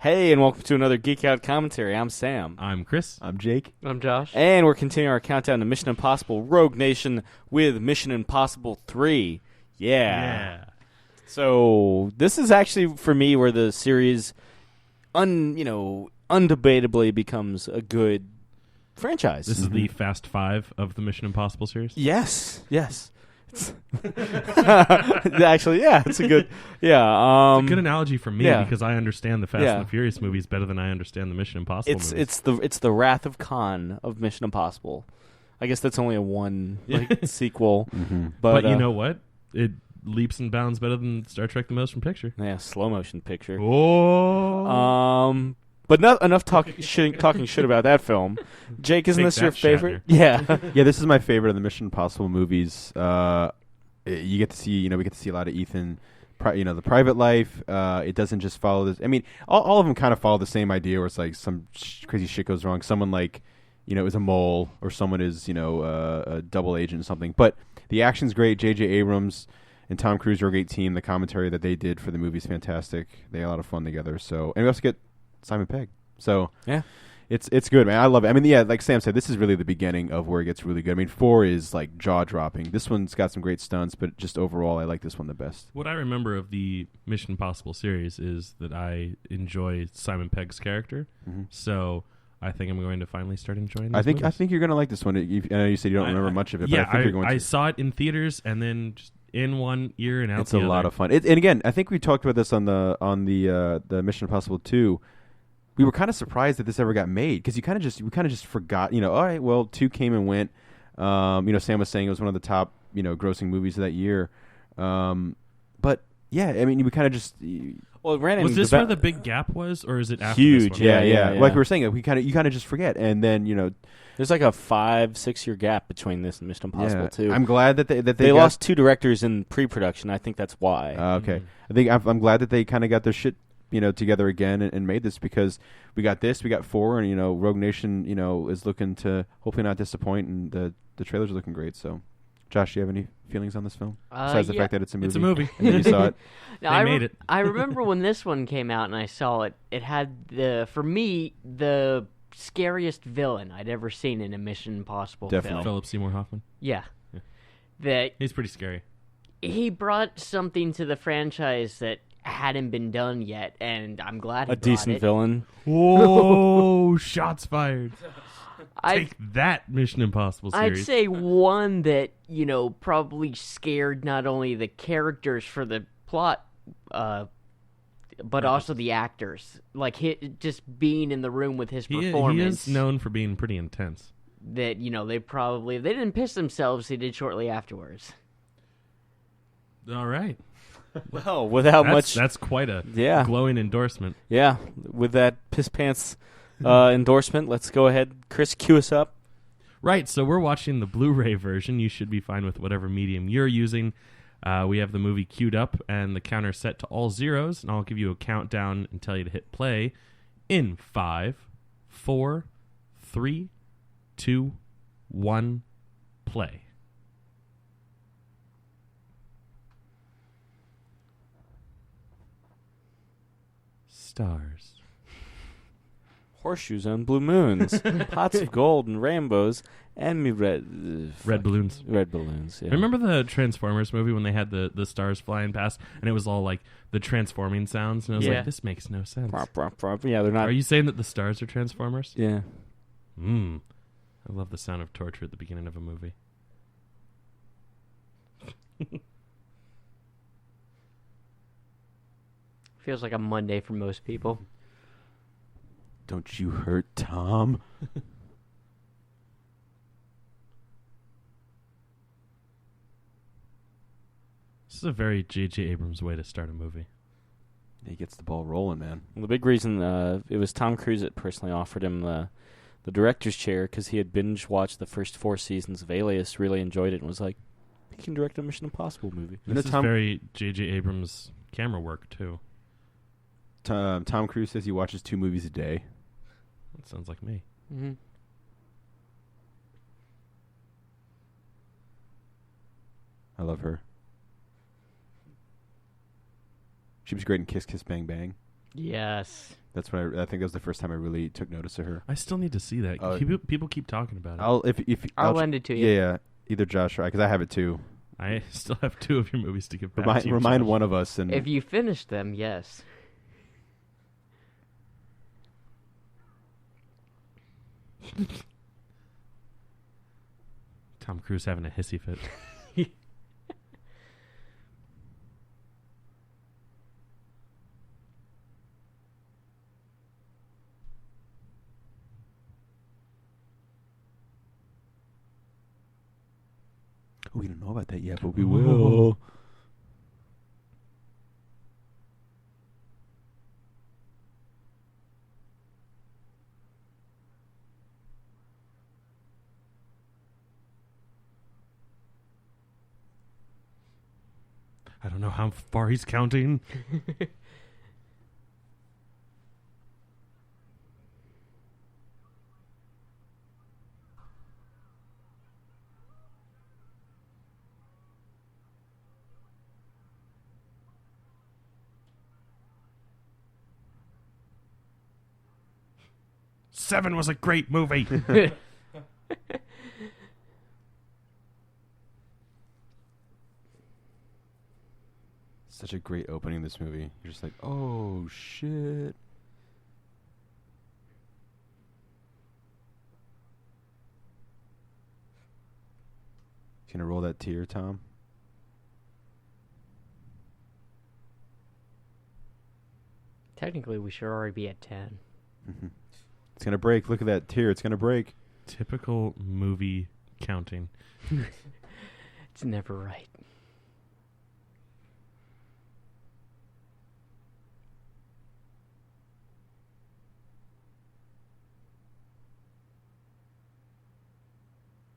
Hey, and welcome to another Geek Out commentary. I'm Sam. I'm Chris. I'm Jake. I'm Josh. And we're continuing our countdown to Mission Impossible Rogue Nation with Mission Impossible 3. Yeah. So, this is actually, for me, where the series, undebatably becomes a good franchise. This is the Fast Five of the Mission Impossible series? Yes. Actually, yeah, it's a good, it's a good analogy for me because I understand the Fast and the Furious movies better than I understand the Mission Impossible movies. It's the Wrath of Khan of Mission Impossible. I guess that's only a one sequel, but you know what? It leaps and bounds better than Star Trek: The Motion Picture. Yeah, slow motion picture. Oh, but not enough talking shit about that film. Jake, isn't this your favorite? Shatner. Yeah, this is my favorite of the Mission Impossible movies. You get to see, we get to see a lot of Ethan, the private life. It doesn't just follow this. I mean, all of them kind of follow the same idea, where it's like some crazy shit goes wrong. Someone is a mole, or someone is, a double agent or something. But the action's great. JJ Abrams and Tom Cruise are a great team. The commentary that they did for the movie is fantastic. They had a lot of fun together. So, and we also get Simon Pegg. So yeah, it's good, man. I love it. I mean, yeah, like Sam said, this is really the beginning of where it gets really good. I mean, 4 is like jaw dropping. This one's got some great stunts, but just overall, I like this one the best. What I remember of the Mission Impossible series is that I enjoy Simon Pegg's character. Mm-hmm. So I think I'm going to finally start enjoying. I think you're going to like this one. I know you said you don't remember much of it, but I think you're going to. I saw it in theaters and then just in one ear and out. It's a lot of fun. And again, I think we talked about this on the Mission Impossible 2. We were kind of surprised that this ever got made because we kind of just forgot. All right, well, 2 came and went. Sam was saying it was one of the top grossing movies of that year. But yeah, I mean, we kind of just. Well, it ran. Was this where the big gap was, or is it after huge? This one? Yeah. Like we were saying, you kind of just forget, and then there's like a 5-6 year gap between this and Mission Impossible 2. I'm glad that they lost 2 directors in pre-production. I think that's why. Okay, I think I'm glad that they kind of got their shit together again and made this, because we got 4, and Rogue Nation is looking to hopefully not disappoint, and the trailers are looking great. So, Josh, do you have any feelings on this film besides the fact that it's a movie? It's a movie. And then you saw it. No, made it. I remember when this one came out and I saw it. It had for me the scariest villain I'd ever seen in a Mission Impossible film. Philip Seymour Hoffman. Yeah. That he's pretty scary. He brought something to the franchise that hadn't been done yet, and I'm glad he a brought decent it. villain. Whoa! Shots fired. Take that, Mission Impossible series. I'd say one that probably scared not only the characters for the plot, but also the actors. Like just being in the room with his performance. He is known for being pretty intense. That they didn't piss themselves. They did shortly afterwards. All right. Well, without much... That's quite a glowing endorsement. Yeah, with that piss pants endorsement, let's go ahead. Chris, cue us up. Right, so we're watching the Blu-ray version. You should be fine with whatever medium you're using. We have the movie queued up and the counter set to all zeros, and I'll give you a countdown and tell you to hit play in 5, 4, 3, 2, 1, play. Stars. Horseshoes on blue moons, pots of gold and rainbows, and red balloons. Red balloons. Yeah. Remember the Transformers movie when they had the stars flying past, and it was all like the transforming sounds, and I was like, this makes no sense. Yeah, they're not. Are you saying that the stars are Transformers? Yeah. I love the sound of torture at the beginning of a movie. Feels like a Monday for most people. Don't you hurt Tom? This is a very JJ Abrams way to start a movie. He gets the ball rolling, man. Well, the big reason it was Tom Cruise that personally offered him the director's chair, because he had binge watched the first 4 seasons of Alias, really enjoyed it, and was like, he can direct a Mission Impossible movie. This is very JJ Abrams camera work too. Tom Cruise says he watches 2 movies a day. That sounds like me. Mm-hmm. I love her. She was great in Kiss Kiss Bang Bang. Yes. That's when I think that was the first time I really took notice of her. I still need to see that. People keep talking about it. I'll lend it to you. Yeah, either Josh or I, because I have it too. I still have 2 of your movies to give back to you. Remind one of us. And If you finish them, yes. Tom Cruise having a hissy fit. we don't know about that yet, but we will. I don't know how far he's counting. Seven was a great movie. Such a great opening, this movie. You're just like, oh, shit. Gonna roll that tear, Tom? Technically, we should already be at 10. Mm-hmm. It's gonna break. Look at that tear. It's gonna break. Typical movie counting. It's never right.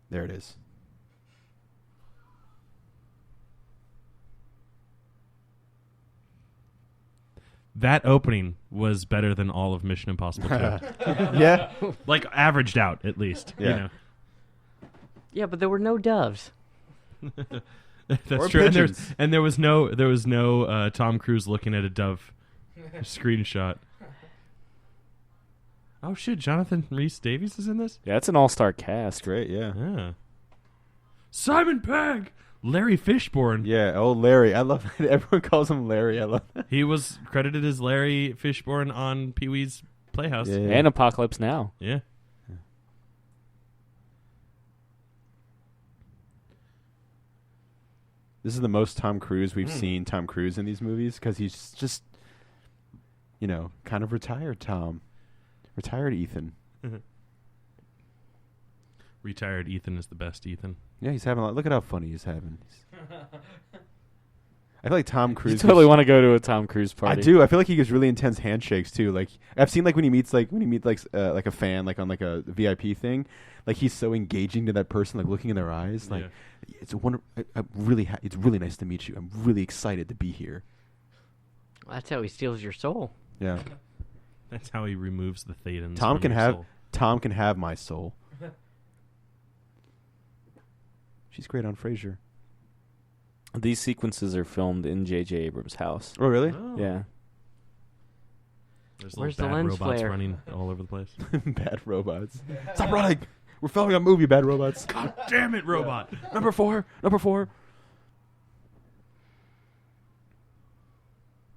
There it is. That opening was better than all of Mission Impossible 2. Yeah. Like averaged out at least. Yeah. You know. Yeah, but there were no doves. That's Or true. pigeons. And there was no Tom Cruise looking at a dove screenshot. Oh shit! Jonathan Rhys Davies is in this. Yeah, it's an all-star cast. Great, yeah. Yeah. Simon Pegg, Larry Fishburne. Yeah, oh, Larry. I love it. Everyone calls him Larry. I love that. He was credited as Larry Fishburne on Pee-wee's Playhouse. Yeah. And Apocalypse Now. Yeah. This is the most Tom Cruise we've seen Tom Cruise in these movies, because he's just, kind of retired Tom. Retired Ethan. Retired Ethan is the best Ethan. Yeah, he's having a lot. Look at how funny he's having. I feel like Tom Cruise. You totally want to go to a Tom Cruise party. I do. I feel like he gives really intense handshakes too. Like I've seen, like when he meets like a fan, like on like a VIP thing, like he's so engaging to that person, like looking in their eyes. Like it's a it's really nice to meet you. I'm really excited to be here. That's how he steals your soul. Yeah. That's how he removes the Thetans. Tom from can your have soul. Tom can have my soul. She's great on Frasier. These sequences are filmed in JJ Abrams' house. Oh, really? Oh. Yeah. There's Where's little the bad lens robots flare? running all over the place. Bad robots. Stop running! We're filming a movie, bad robots. God damn it, robot! Number four.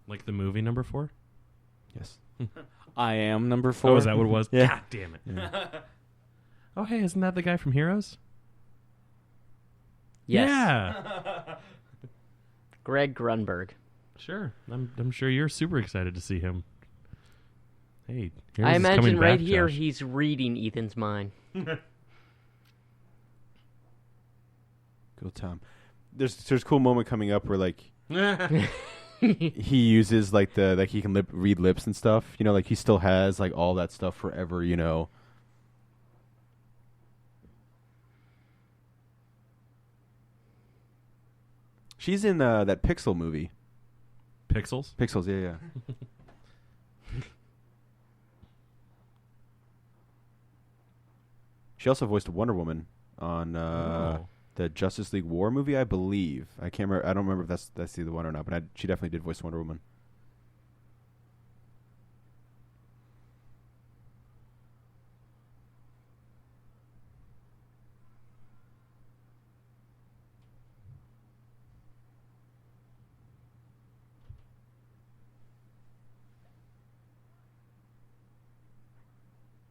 Like the movie number 4? Yes. I am number 4. Oh, is that what it was? Yeah. God damn it. Yeah. Oh, hey, isn't that the guy from Heroes? Yes. Yeah. Greg Grunberg. Sure. I'm sure you're super excited to see him. Hey, Heroes I is imagine coming right back, here Josh. he's reading Ethan's mind. Go Tom. There's a cool moment coming up where like he uses like he can read lips and stuff. Like he still has like all that stuff forever. She's in that Pixel movie. Pixels? Pixels, yeah. She also voiced Wonder Woman on the Justice League War movie, I believe. I can't remember. I don't remember if that's the one or not, but she definitely did voice Wonder Woman.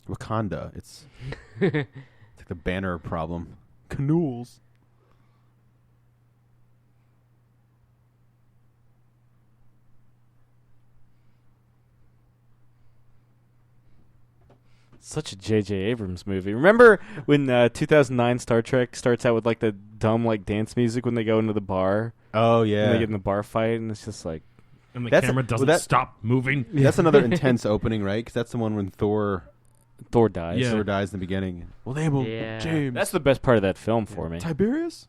Wakanda. It's like the banner problem. Canoes. Such a JJ Abrams movie. Remember when 2009 Star Trek starts out with like the dumb like dance music when they go into the bar? Oh And yeah. they get in the bar fight, and it's just like And the That's camera doesn't stop moving. That's another intense opening, right? Because that's the one when Thor dies. Yeah. Thor dies in the beginning. Well, they will. Yeah. James. That's the best part of that film for me. Tiberius.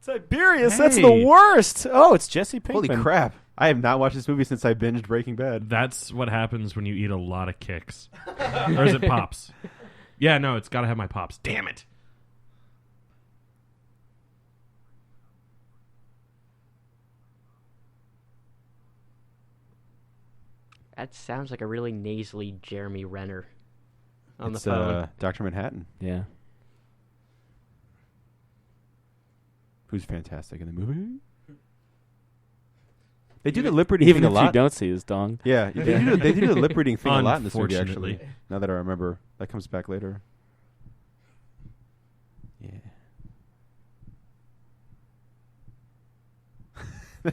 Tiberius, Hey. that's the worst. Oh, it's Jesse Pinkman. Holy crap! I have not watched this movie since I binged Breaking Bad. That's what happens when you eat a lot of Kicks. Or is it Pops? Yeah, no, it's got to have my Pops. Damn it. That sounds like a really nasally Jeremy Renner on It's the phone. Dr. Manhattan, Yeah. who's fantastic in the movie. They do the lip reading Even thing if a lot. you don't see his dong. Yeah, they do the lip reading thing a lot in this movie. Unfortunately. Actually, now that I remember, that comes back later. Yeah.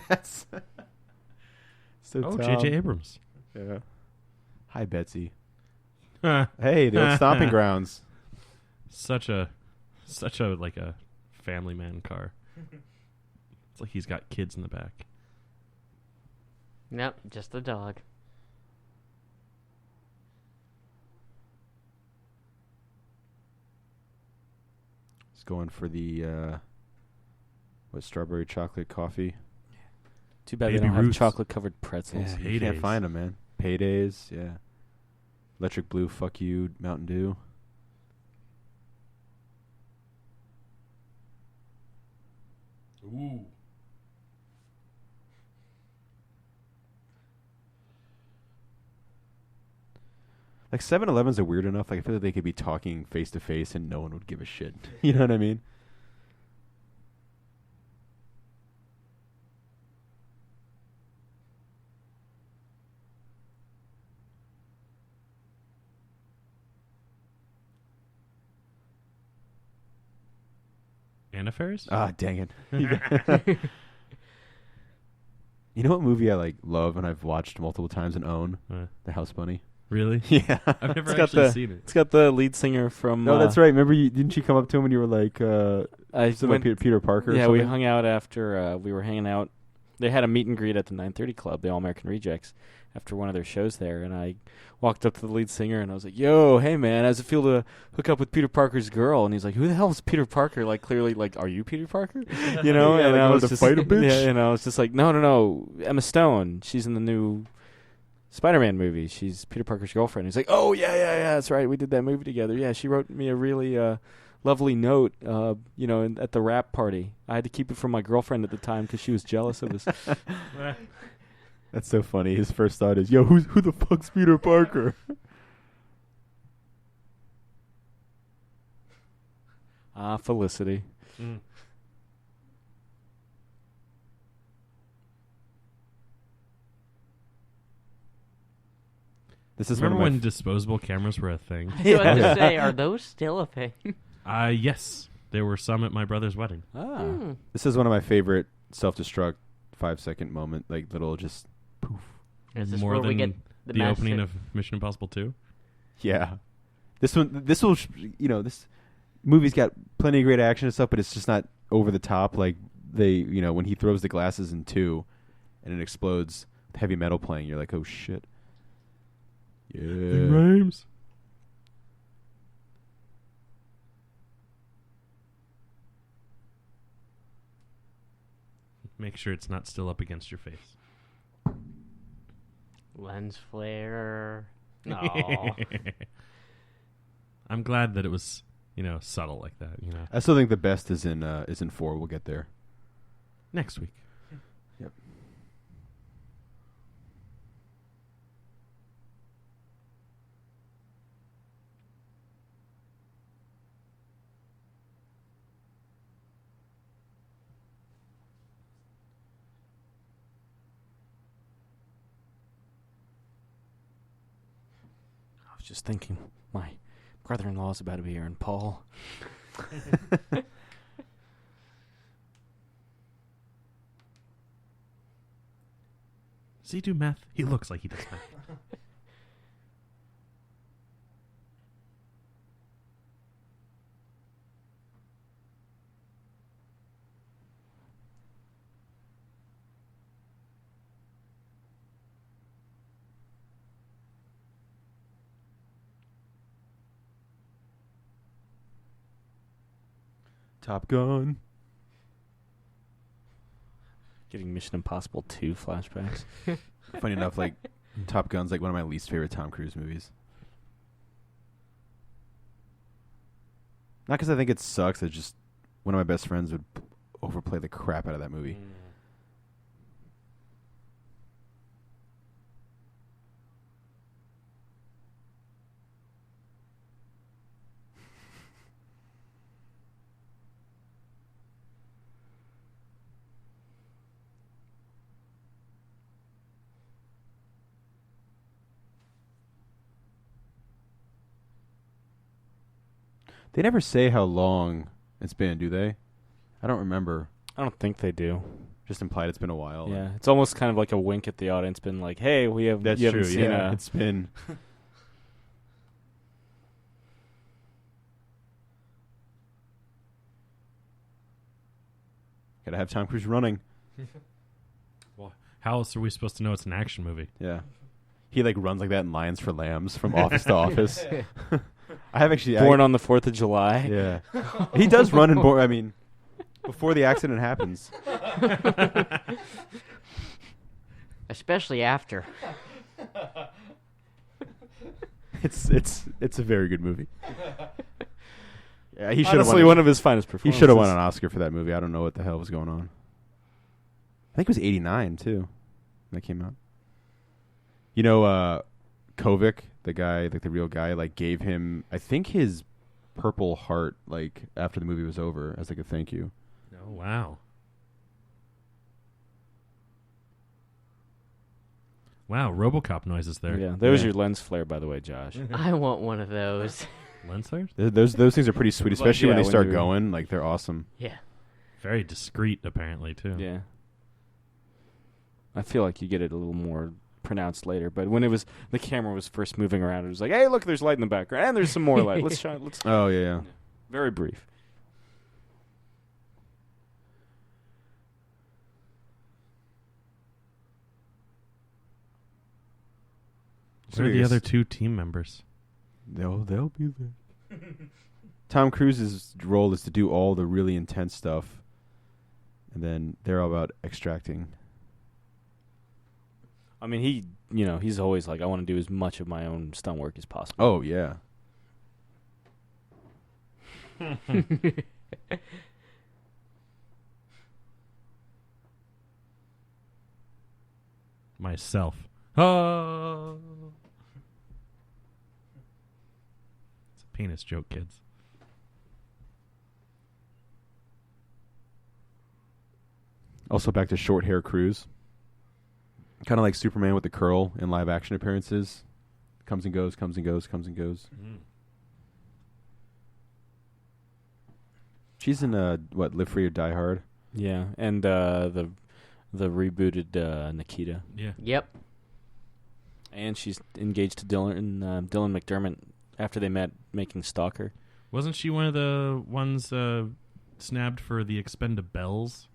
That's so. Oh, Tom. JJ Abrams. Yeah. Hi, Betsy. Huh. Hey, the old stomping grounds. Such a like a family man car. It's like he's got kids in the back. Nope, just the dog. He's going for the strawberry chocolate coffee. Too bad Baby they don't Ruth's. have chocolate-covered pretzels. Yeah, you can't Paydays. find them, man. Paydays, yeah. Electric Blue, fuck you, Mountain Dew. Ooh. Like 7-Elevens are weird enough. Like I feel like they could be talking face to face and no one would give a shit. You know what I mean? Anna Faris? Ah, dang it. You know what movie I like love and I've watched multiple times and own? The House Bunny. Really? Yeah. I've never It's got actually the- seen it. It's got the lead singer from... No, that's right. Remember, didn't you come up to him and you were like, I something went, about Peter Parker? or yeah, we something? hung out after we were hanging out. They had a meet and greet at the 930 Club, the All American Rejects, after one of their shows there. And I walked up to the lead singer and I was like, "Yo, hey man, how's it feel to hook up with Peter Parker's girl?" And he's like, "Who the hell is Peter Parker?" Like clearly, like, "Are you Peter Parker?" You know? Yeah, and like, I wanted was to just fight a bitch? Yeah, and I was just like, "No, Emma Stone. She's in the new Spider-Man movie. She's Peter Parker's girlfriend." He's like, "Oh yeah, that's right. We did that movie together. Yeah, she wrote me a really lovely note, at the rap party. I had to keep it from my girlfriend at the time because she was jealous of us." That's so funny. His first thought is, "Yo, who the fuck's Peter Parker?" Felicity. Mm. This is Remember one of when my disposable cameras were a thing? I was about to say, are those still a thing? Yes. There were some at my brother's wedding. Hmm. this is one of my favorite self-destruct 5-second moment, like little just poof. Is this More where than we get the the master- opening of Mission Impossible 2. Yeah. This this movie's got plenty of great action and stuff, but it's just not over the top. Like when he throws the glasses in 2 and it explodes with heavy metal playing, you're like, oh shit. Yeah. Rhymes. Make sure it's not still up against your face. lens flare? No. I'm glad that it was, subtle like that, I still think the best is in 4. We'll get there. Next week. Yep. I was just thinking, My brother-in-law's about to be here, and Paul. Does he do meth? He looks like he does meth. Top Gun. Getting Mission Impossible 2 flashbacks. Funny enough, like Top Gun's like one of my least favorite Tom Cruise movies. Not because I think it sucks. It's just one of my best friends would overplay the crap out of that movie. They never say how long it's been, do they? I don't remember. I don't think they do. Just implied it's been a while. Yeah, it's almost kind of like a wink at the audience, been like, "Hey, we have." That's you true. haven't seen Yeah, it's been. Gotta have Tom Cruise running. Well, how else are we supposed to know it's an action movie? Yeah, he like runs like that in Lions for Lambs from office to office. I have actually Born on the 4th of July. Yeah, he does run in. I mean, before the accident happens. Especially after. It's a very good movie. Yeah, he should Honestly, have one of his finest He performances. should have won an Oscar for that movie. I don't know what the hell was going on. I think it was 89 too when that came out. You know, Kovic, the guy, like the real guy, like gave him, I think, his Purple Heart, like after the movie was over, as like a thank you. Oh, wow. Wow, RoboCop noises there. Yeah, that was Yeah. your lens flare, by the way, Josh. I want one of those. Lens flares? Those things are pretty sweet, especially when yeah, they when start you're- going. Like they're awesome. Yeah. Very discreet, apparently, too. Yeah. I feel like you get it a little more pronounced later, but when the camera was first moving around, it was like, "Hey, look, there's light in the background, and there's some more light. Let's shine." Let's. Oh yeah. Very brief. Where are the other two team members? They'll be there. Tom Cruise's role is to do all the really intense stuff, and then they're all about extracting. I mean, he's always like, "I want to do as much of my own stunt work as possible." Oh yeah. Myself. Oh. It's a penis joke, kids. Also back to short hair Cruise. Kind of like Superman with the curl in live action appearances. Comes and goes, comes and goes, comes and goes. She's in Live Free or Die Hard. Yeah, and the rebooted Nikita, Yeah. Yep. and she's engaged to Dylan McDermott after they met making Stalker. Wasn't she one of the ones snabbed for the Expendables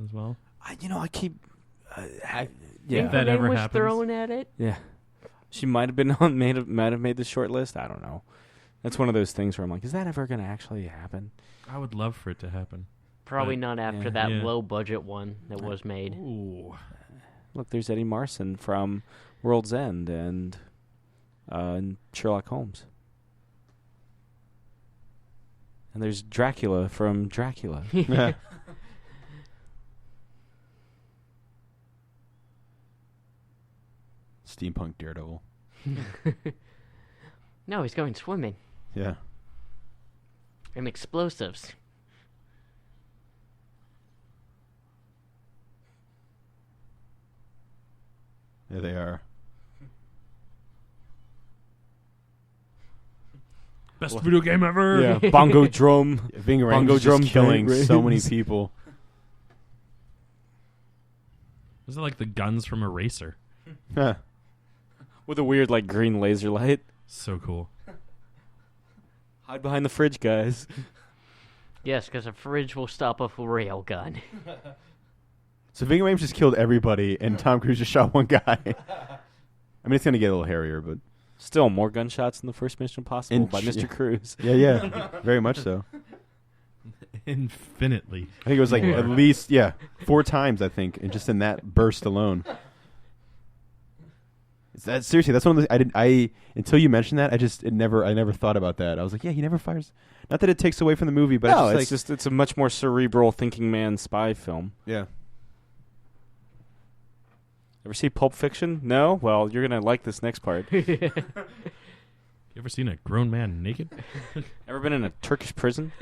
as well? I keep. I Yeah, think that her name ever was happens. thrown at it. yeah. She might have been might have made the short list. I don't know. That's one of those things where I'm like, is that ever going to actually happen? I would love for it to happen. Probably But- not after yeah. that Yeah. low budget one that was made. Ooh. Look, there's Eddie Marsan from World's End and Sherlock Holmes. And there's Dracula from Dracula. Steampunk Daredevil. No, he's going swimming. Yeah. And explosives. There they are. Best video game ever. Yeah, bongo drum. Ving Rhames Bongo is drum just killing Ving so many Rhames. people. Was it like the guns from Eraser? Huh. With a weird, like, green laser light. So cool. Hide behind the fridge, guys. Yes, because a fridge will stop a rail gun. So Ving Rhames just killed everybody, and Tom Cruise just shot one guy. I mean, it's gonna get a little hairier, but Still, more gunshots in the first Mission Impossible by Mr. yeah. Cruise. yeah, very much so. Infinitely. I think it was like More. at least 4 times. I think, and just in that burst alone. Seriously, that's one of the I until you mentioned that I never thought about that. I was like, yeah, he never fires. Not that it takes away from the movie, but No, it's it's a much more cerebral thinking man spy film. yeah. Ever see Pulp Fiction? No? Well, you're going to like this next part. You ever seen a grown man naked? Ever been in a Turkish prison?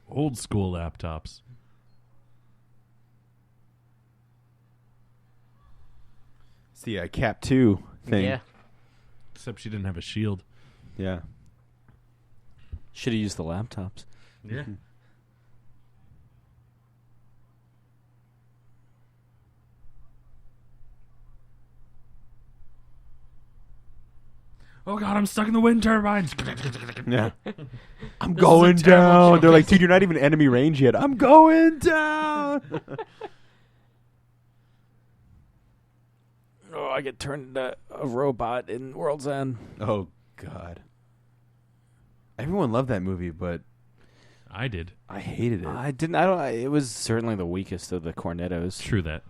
Old school laptops. It's the Cap 2 thing. Yeah. Except she didn't have a shield. Yeah. Should have used the laptops. Yeah. Oh god, I'm stuck in the wind turbines. Yeah. I'm This going is a terrible down. They're like, showcase. dude, you're not even enemy range yet. I'm going down. Oh, I get turned into a robot in World's End. Oh God. Everyone loved that movie, but I did. I hated it. I didn't. It was certainly the weakest of the Cornettos. True that.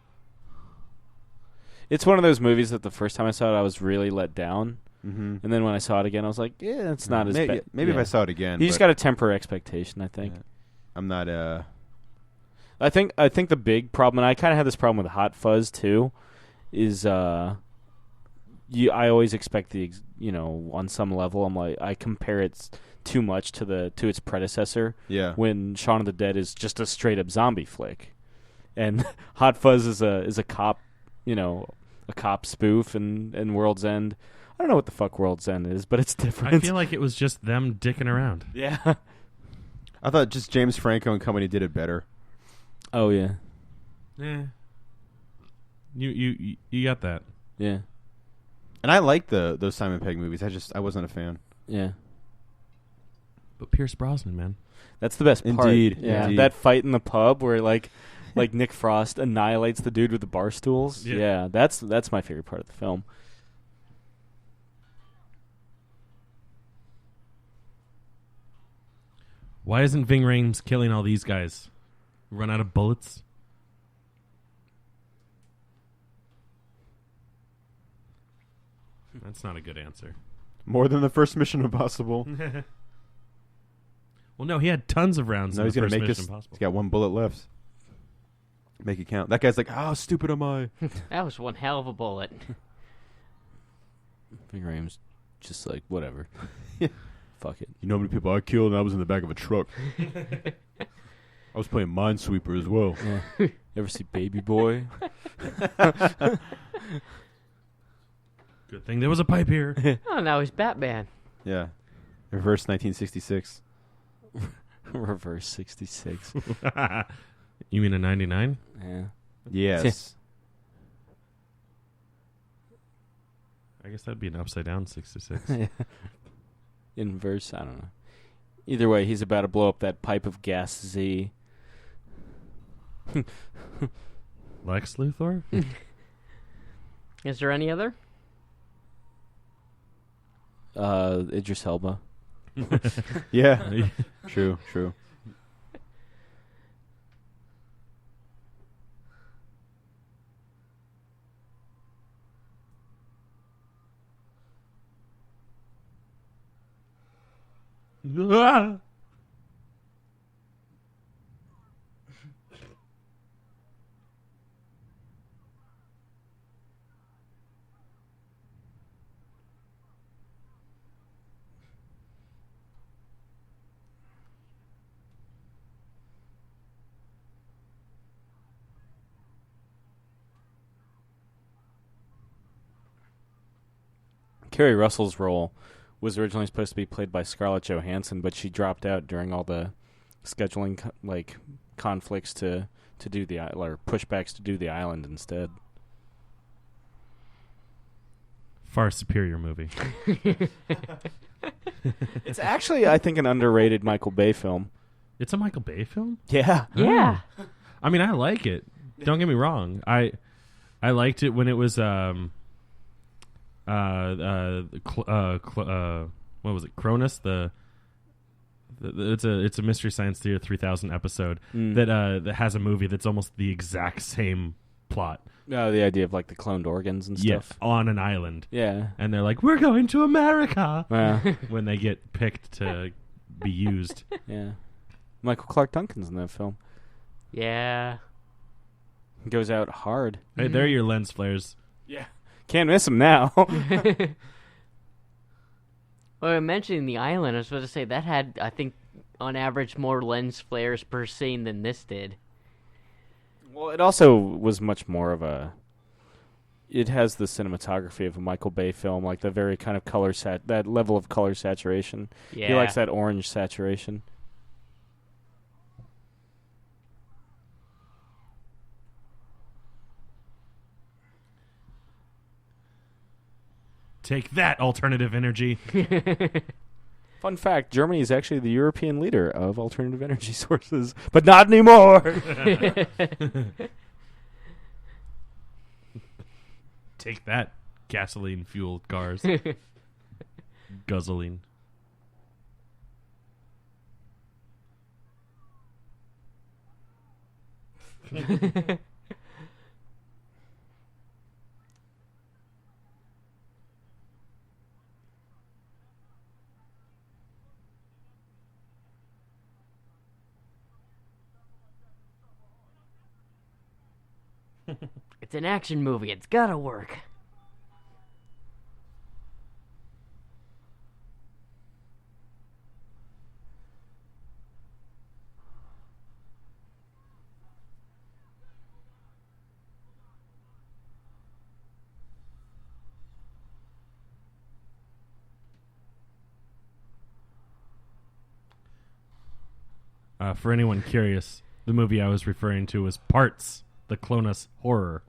It's one of those movies that the first time I saw it, I was really let down, Mm-hmm. and then when I saw it again, I was like, yeah, it's not as maybe, bad. maybe yeah. if I saw it again. You just but got to temper expectation, I think. Yeah. I'm not. I think the big problem, and I kind of had this problem with Hot Fuzz too, is I always expect on some level, I'm like, I compare it too much to its predecessor. Yeah. When Shaun of the Dead is just a straight up zombie flick, and Hot Fuzz is a cop, a cop spoof, and World's End. I don't know what the fuck World's End is, but it's different. I feel like it was just them dicking around. yeah. I thought just James Franco and company did it better. Oh yeah. Yeah. You got that. Yeah. And I liked those Simon Pegg movies. I wasn't a fan. Yeah. But Pierce Brosnan, man. That's the best part. Indeed, Yeah. indeed. That fight in the pub where like Nick Frost annihilates the dude with the bar stools. Yeah. Yeah. That's my favorite part of the film. Why isn't Ving Rhames killing all these guys? Run out of bullets? That's not a good answer. More than the first Mission Impossible. Well, no, he had tons of rounds No, in he's the gonna first make Mission this. Impossible. He's got one bullet left. Make it count. That guy's like, how stupid am I? That was one hell of a bullet. Ving Rhames just like whatever. Fuck it. You know how many people I killed, and I was in the back of a truck. I was playing Minesweeper as well. Yeah. You ever see Baby Boy? Good thing there was a pipe here. Oh, now he's Batman. Yeah. Reverse 1966. Reverse 66. You mean a 99? Yeah. Yes. I guess that'd be an upside down 66. Inverse, I don't know. Either way, he's about to blow up that pipe of gas Z. Lex Luthor? Is there any other? Idris Elba. Yeah. True. Ah! Kerry Russell's role was originally supposed to be played by Scarlett Johansson, but she dropped out during all the scheduling conflicts to do or pushbacks to do The Island instead. Far superior movie. It's actually, I think, an underrated Michael Bay film. It's a Michael Bay film? Yeah. Yeah. I mean, I like it. Don't get me wrong. I liked it when it was what was it? Cronus, it's a Mystery Science Theater 3000 episode that has a movie that's almost the exact same plot. Oh, the idea of like the cloned organs and stuff. On an island. Yeah. And they're like, we're going to America Yeah. when they get picked to be used. Yeah. Michael Clark Duncan's in that film. Yeah. He goes out hard. Hey, there are your lens flares. Yeah. Can't miss him now. Well, mentioning The Island, I was supposed to say that had, I think, on average, more lens flares per scene than this did. Well, it also was much more of a... It has the cinematography of a Michael Bay film, like the very kind of that level of color saturation. Yeah. He likes that orange saturation. Take that, alternative energy. Fun fact, Germany is actually the European leader of alternative energy sources, but not anymore. Take that, gasoline-fueled cars. Guzzling. It's an action movie. It's gotta work. For anyone curious, the movie I was referring to was Parts, the Clonus horror.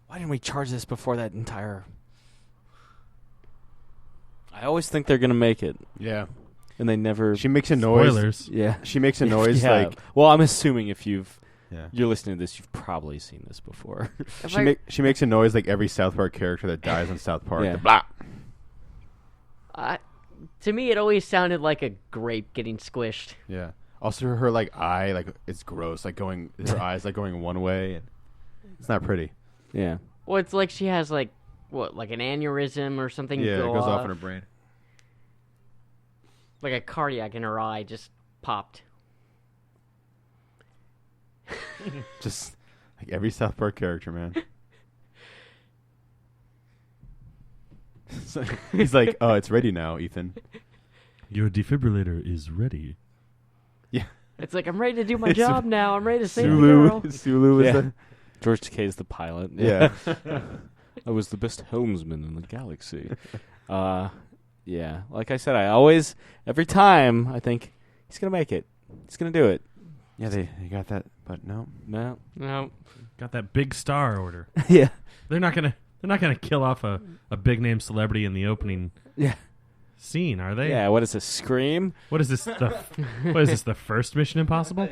Why didn't we charge this before that entire... I always think they're going to make it, Yeah. and they never... She makes a noise. Spoilers. Yeah. She makes a noise Yeah. like... Well, I'm assuming if you're Yeah. listening to this, you've probably seen this before. She makes a noise like every South Park character that dies on South Park. Yeah. The blah. To me, it always sounded like a grape getting squished. Yeah. Also, her like eye, like it's gross. Like her eyes like going one way, and it's not pretty. Yeah. Well, it's like she has like an aneurysm or something. Yeah, go it goes off off in her brain. Like a cardiac in her eye just popped. Just like every South Park character, man. So he's like, "Oh, it's ready now, Ethan." Your defibrillator is ready. Yeah. It's like, I'm ready to do my job now. I'm ready to save the Sulu. girl. Sulu is Yeah. the... George Takei's the pilot. Yeah. I was the best helmsman in the galaxy. Yeah. Like I said, every time, I think, he's going to make it. He's going to do it. Yeah, they got that, but no. No. No. Got that big star order. Yeah. They're not gonna kill off a big name celebrity in the opening Yeah. scene, are they? Yeah, what is this, Scream? What is this? What is this? The first Mission Impossible?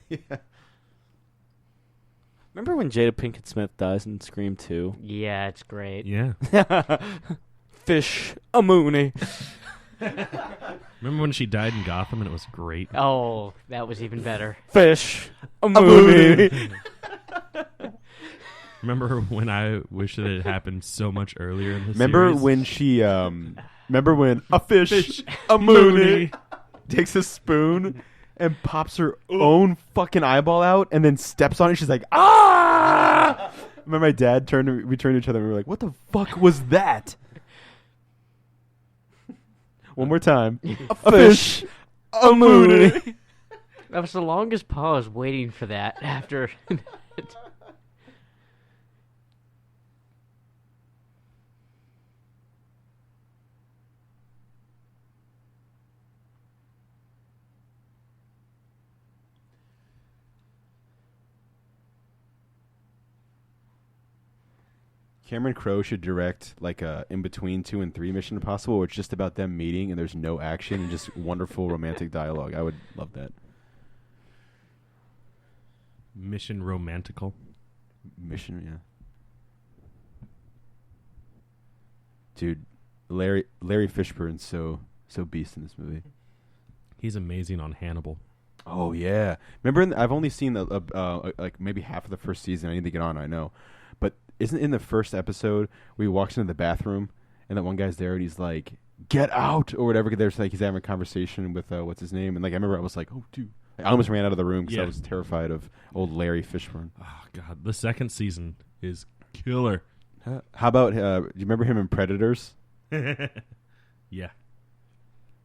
Yeah. Remember when Jada Pinkett Smith dies in Scream 2? Yeah, it's great. Yeah. Fish a Mooney. Remember when she died in Gotham and it was great? Oh, that was even better. Fish a Mooney. Remember when I wish that it happened so much earlier in the Remember series? when she remember when a fish a Mooney takes a spoon and pops her own fucking eyeball out and then steps on it? She's like, ah! Remember my dad we turned to each other and we were like, what the fuck was that? One more time. A fish. A mooney. That was the longest pause waiting for that after. Cameron Crowe should direct like a in between 2 and 3 Mission Impossible, where it's just about them meeting and there's no action and just wonderful romantic dialogue. I would love that. Mission romantical. Mission, yeah. Dude, Larry Fishburne's so beast in this movie. He's amazing on Hannibal. Oh yeah, remember? I've only seen like maybe half of the first season. I need to get on. I know, but isn't in the first episode where he walks into the bathroom and that one guy's there and he's like, "Get out" or whatever. There's like he's having a conversation with what's his name, and like I remember I was like, "Oh dude," I almost ran out of the room because I was terrified of old Larry Fishburne. Oh god, the second season is killer. How about do you remember him in Predators? Yeah,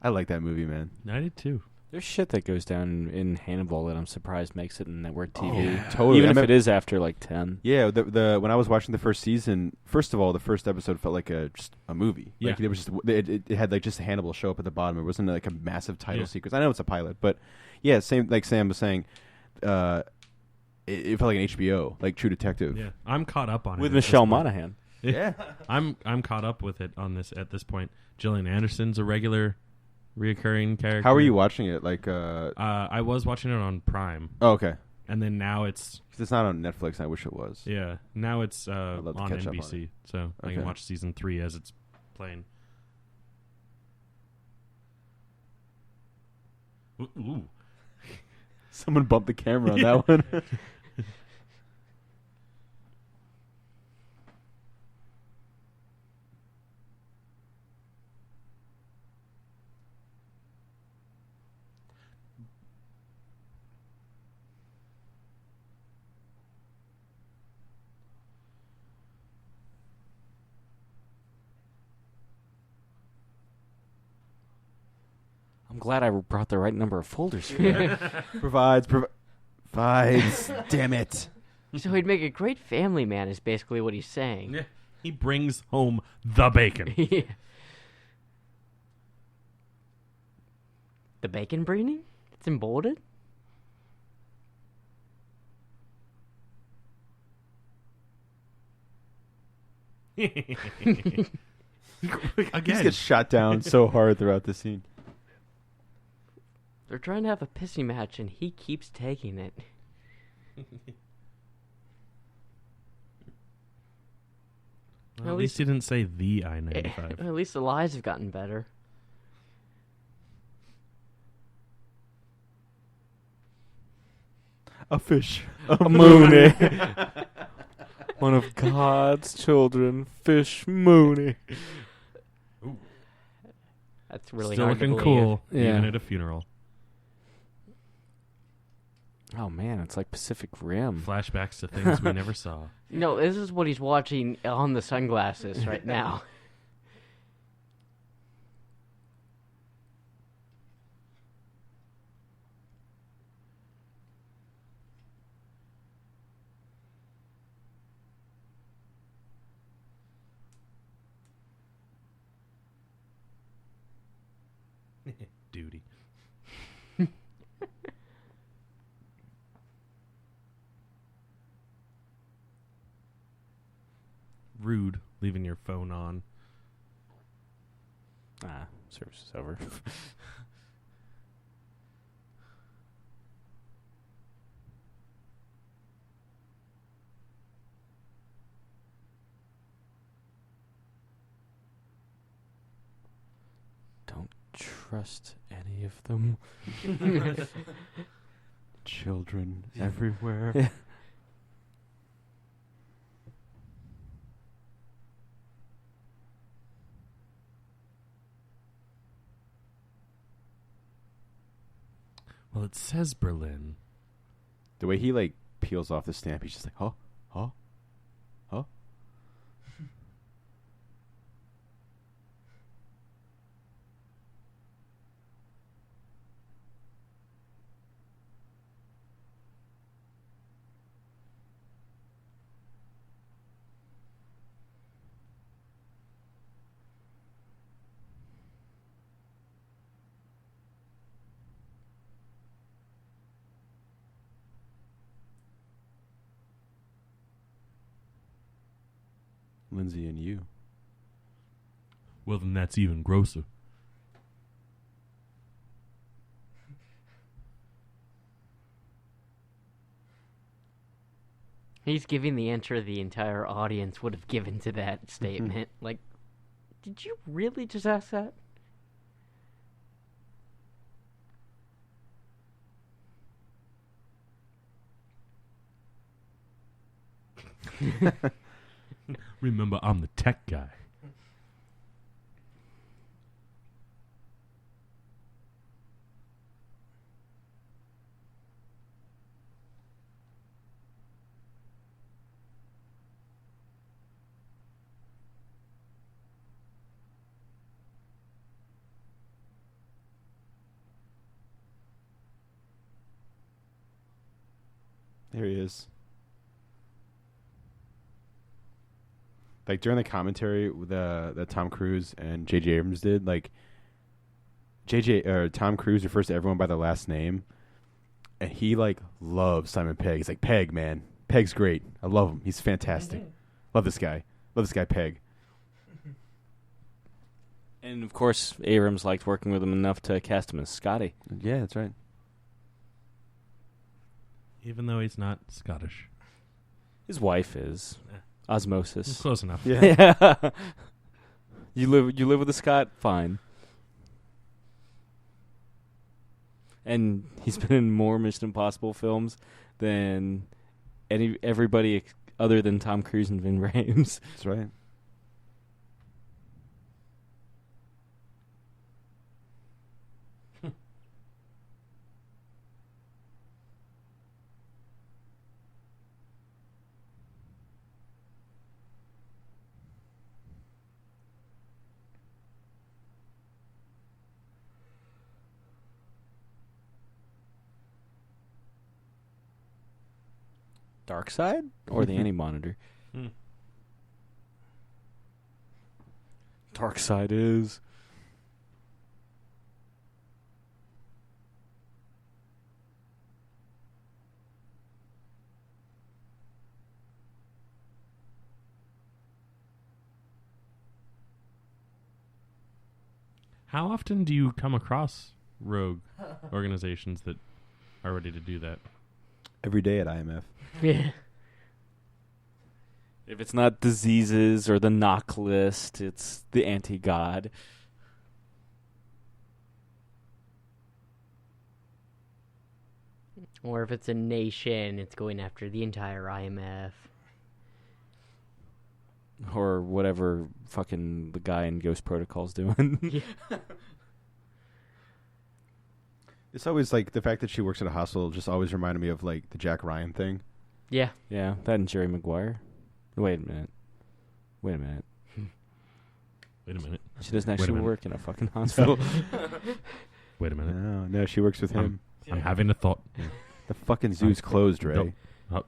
I like that movie, man. I did too. There's shit that goes down in Hannibal that I'm surprised makes it in network TV. Yeah. Totally. Even if it is after like 10. Yeah, the when I was watching the first season, first of all, the first episode felt like just a movie. Yeah. Like it was just it had like just Hannibal show up at the bottom. It wasn't like a massive title sequence. I know it's a pilot, but yeah, same like Sam was saying. It felt like an HBO, like True Detective. Yeah, I'm caught up on it With at this Michelle point. Monaghan. Yeah, I'm caught up with it on this at this point. Gillian Anderson's a regular, reoccurring character. How are you watching it? Like, I was watching it on Prime, oh, okay, and then now it's 'cause it's not on Netflix. I wish it was. now it's love to on catch up on NBC, it. so I Okay. can watch season 3 as it's playing. Ooh. Someone bumped the camera on that one. I'm glad I brought the right number of folders for you. provides. Damn it. So he'd make a great family man, is basically what he's saying. Yeah. He brings home the bacon. Yeah. The bacon breeding? It's emboldened? He Again, gets shot down so hard throughout the scene. They're trying to have a pissing match, and he keeps taking it. well, at least he didn't say the I-95. At least the lies have gotten better. A fish. A Mooney. One of God's children, Fish Mooney. That's really Still hard to looking believe. cool, Yeah. even at a funeral. Oh man, it's like Pacific Rim. Flashbacks to things we never saw. No, this is what he's watching on the sunglasses right now. Duty. Rude, leaving your phone on. Service is over. Don't trust any of them. Children everywhere. Yeah. Well, it says Berlin. The way he like peels off the stamp, he's just like, huh? Lindsay and you. Well, then that's even grosser. He's giving the answer the entire audience would have given to that statement. Like, did you really just ask that? Remember, I'm the tech guy. There he is. Like during the commentary that Tom Cruise and JJ Abrams did, like Tom Cruise refers to everyone by their last name, and he like loves Simon Pegg. He's like, Pegg, man, Pegg's great. I love him. He's fantastic. Love this guy. Love this guy, Pegg. And of course, Abrams liked working with him enough to cast him as Scotty. Yeah, that's right. Even though he's not Scottish. His wife is. Osmosis. Close enough. Yeah. You live with a Scot? Fine. And he's been in more Mission Impossible films than everybody other than Tom Cruise and Vin Rames. That's right. Dark Side or the Anti-Monitor? Dark Side is. How often do you come across rogue organizations that are ready to do that? Every day at IMF. Yeah. If it's not diseases or the knock list, it's the anti-god. Or if it's a nation, it's going after the entire IMF. Or whatever fucking the guy in Ghost Protocol's doing. Yeah. It's always like the fact that she works at a hospital just always reminded me of like the Jack Ryan thing. Yeah. Yeah, that and Jerry Maguire. Wait a minute. Wait a minute. She doesn't Wait a actually minute. work in a fucking hospital. Wait a minute. No, she works with him. I'm having a thought. The fucking zoo's closed, Ray. Nope. Oh,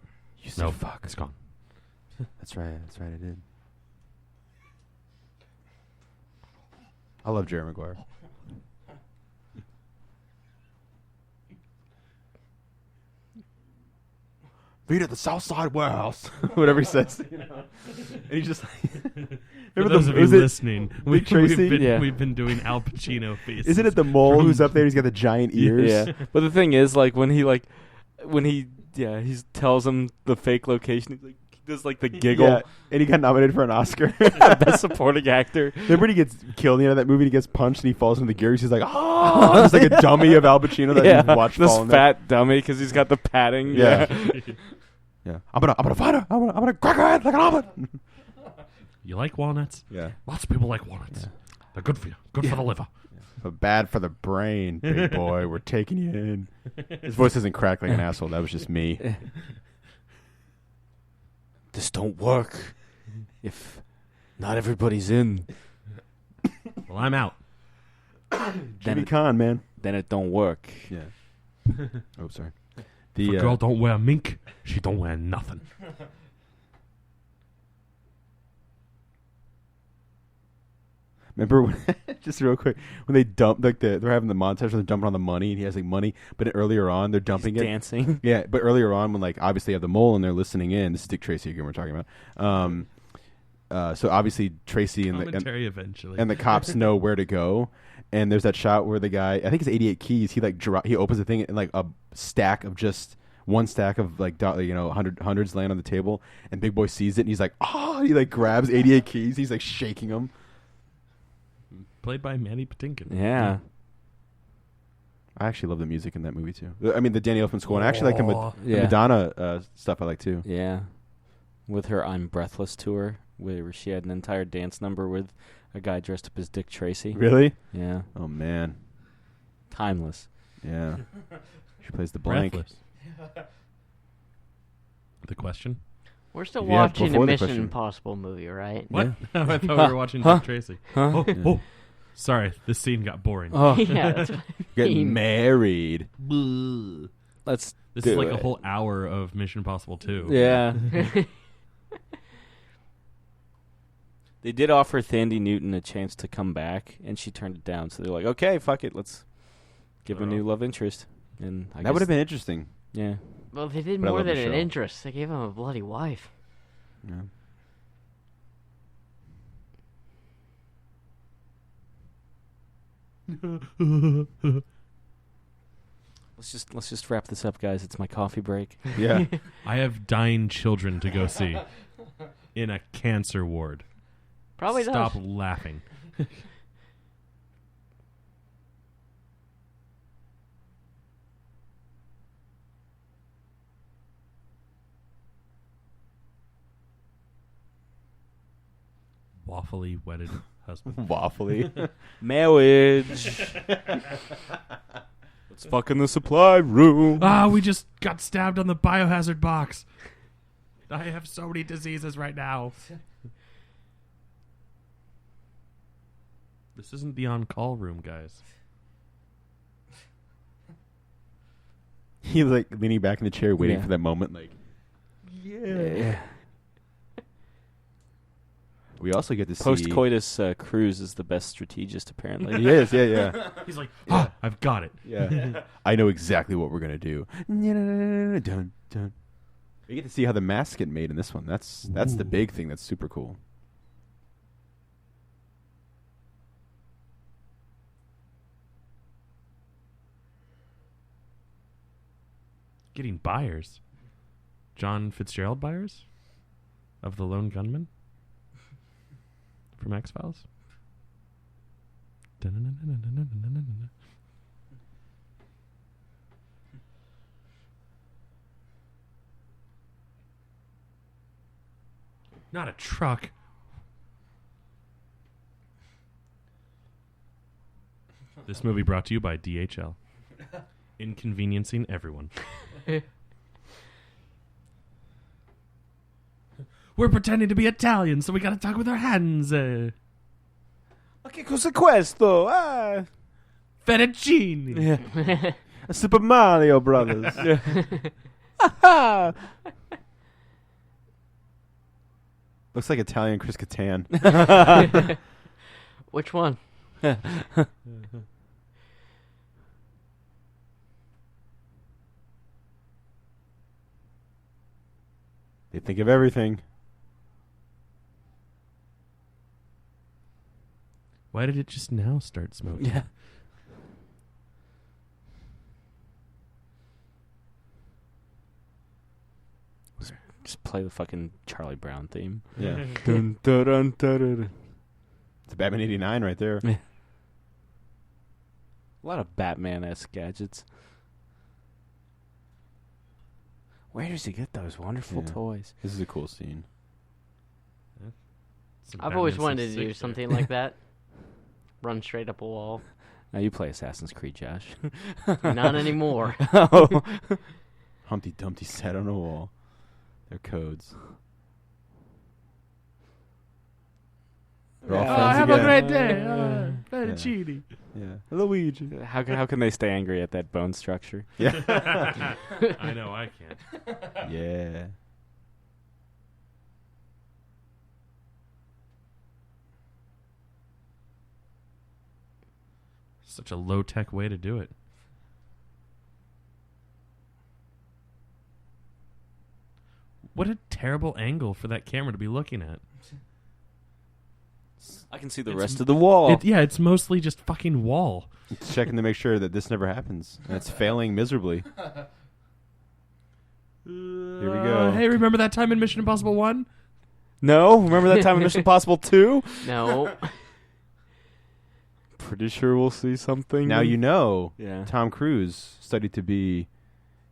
You said no, fuck. it's gone. That's right, I did. I love Jerry Maguire. Meet at the Southside Warehouse. Whatever he says. You know? And he's just like... For those of you listening, Big Tracy? Yeah. we've been doing Al Pacino faces. Isn't it the mole who's up there? He's got the giant ears. Yeah. But the thing is, like, when he tells him the fake location, he's like, he does like the giggle. Yeah, and he got nominated for an Oscar. Best supporting actor. Remember when he gets killed in the end of that movie? He gets punched and he falls into the gears. He's like, oh, just like a dummy of Al Pacino that you've watched this fall in fat dummy because he's got the padding. Yeah. Yeah. I'm gonna find her. I'm gonna crack her head like an omelet. You like walnuts? Yeah. Lots of people like walnuts. Yeah. They're good for you. Good for the liver. But bad for the brain, big boy. We're taking you in. His voice doesn't crack like an asshole. That was just me. This don't work if not everybody's in. Well, I'm out. Jimmy Kahn, man. Then it don't work. Yeah. Oh, sorry. If a girl don't wear mink, she don't wear nothing. Remember when, just real quick, when they dump, like they're having the montage where they're dumping on the money and he has like money, but earlier on they're dumping He's it. dancing. Yeah, but earlier on when like obviously you have the mole and they're listening in, this is Dick Tracy again we're talking about. so obviously Tracy Commentary eventually. and the cops know where to go. And there's that shot where the guy, I think it's 88 keys. He like he opens the thing and like a stack of just one stack of like hundreds land on the table. And Big Boy sees it and he's like, oh, he like grabs 88 keys. He's like shaking them. Played by Manny Patinkin. Yeah. I actually love the music in that movie too. I mean the Danny Elfman score. And I actually like the Yeah. Madonna stuff. I like too. Yeah. With her I'm Breathless tour, where she had an entire dance number with a guy dressed up as Dick Tracy. Really? Yeah. Oh man. Timeless. Yeah. She plays the blank. Breathless. The question? We're still Yeah, watching a before the Mission question. Impossible movie, right? What? Yeah. I thought we were watching Dick Tracy. Huh? Oh. Sorry, this scene got boring. Oh, Yeah, that's what I Getting mean. married. let's This do is like it. a whole hour of Mission Impossible 2. Yeah. They did offer Thandie Newton a chance to come back, and she turned it down. So they're like, okay, fuck it. Let's give a new love interest. And I That guess would have been interesting. Yeah. Well, they did But I more love the than an show. interest. They gave him a bloody wife. Yeah. Let's just wrap this up, guys. It's my coffee break. Yeah. I have dying children to go see in a cancer ward. Probably Stop does. laughing. Waffly wedded husband. Waffly. Marriage. Let's fuck in the supply room. Ah, we just got stabbed on the biohazard box. I have so many diseases right now. This isn't the on-call room, guys. He's like leaning back in the chair, waiting Yeah. for that moment. Like, Yeah. we also get to see Post-coitus Cruz is the best strategist, apparently. He is, yeah. He's like, Yeah. I've got it. Yeah. I know exactly what we're gonna do. Dun, dun. We get to see how the masks get made in this one. That's the big thing. That's super cool. Getting Byers. John Fitzgerald Byers of The Lone Gunman from X-Files. Not a truck. This movie brought to you by DHL. Inconveniencing everyone. We're pretending to be Italian, so we gotta talk with our hands. Okay, cosa questo? Ah. Fettuccine. Yeah. Super Mario Brothers. Looks like Italian Chris Kattan. Which one? They think of everything. Why did it just now start smoking? Yeah. Just play the fucking Charlie Brown theme. Yeah. Dun, dun, dun, dun, dun. It's a Batman 89 right there. Yeah. A lot of Batman-esque gadgets. Where does he get those wonderful Yeah. toys? This is a cool scene. Some I've always Batman wanted to do 66 something there. like that. Run straight up a wall. Now you play Assassin's Creed, Josh. Not anymore. Oh. Humpty Dumpty sat on a wall. They're codes. They're all Yeah. friends have a again. great day. Fettuccine. Yeah. Luigi. How can they stay angry at that bone structure? Yeah. I know, I can't. Yeah. Such a low-tech way to do it. What a terrible angle for that camera to be looking at. I can see the It's- rest of the wall. It's mostly just fucking wall. It's checking to make sure that this never happens, and it's failing miserably. Here we go. Hey, remember that time in Mission Impossible 1? No, remember that time in Mission Impossible 2? No. Pretty sure we'll see something. Now you know. Yeah. Tom Cruise studied to be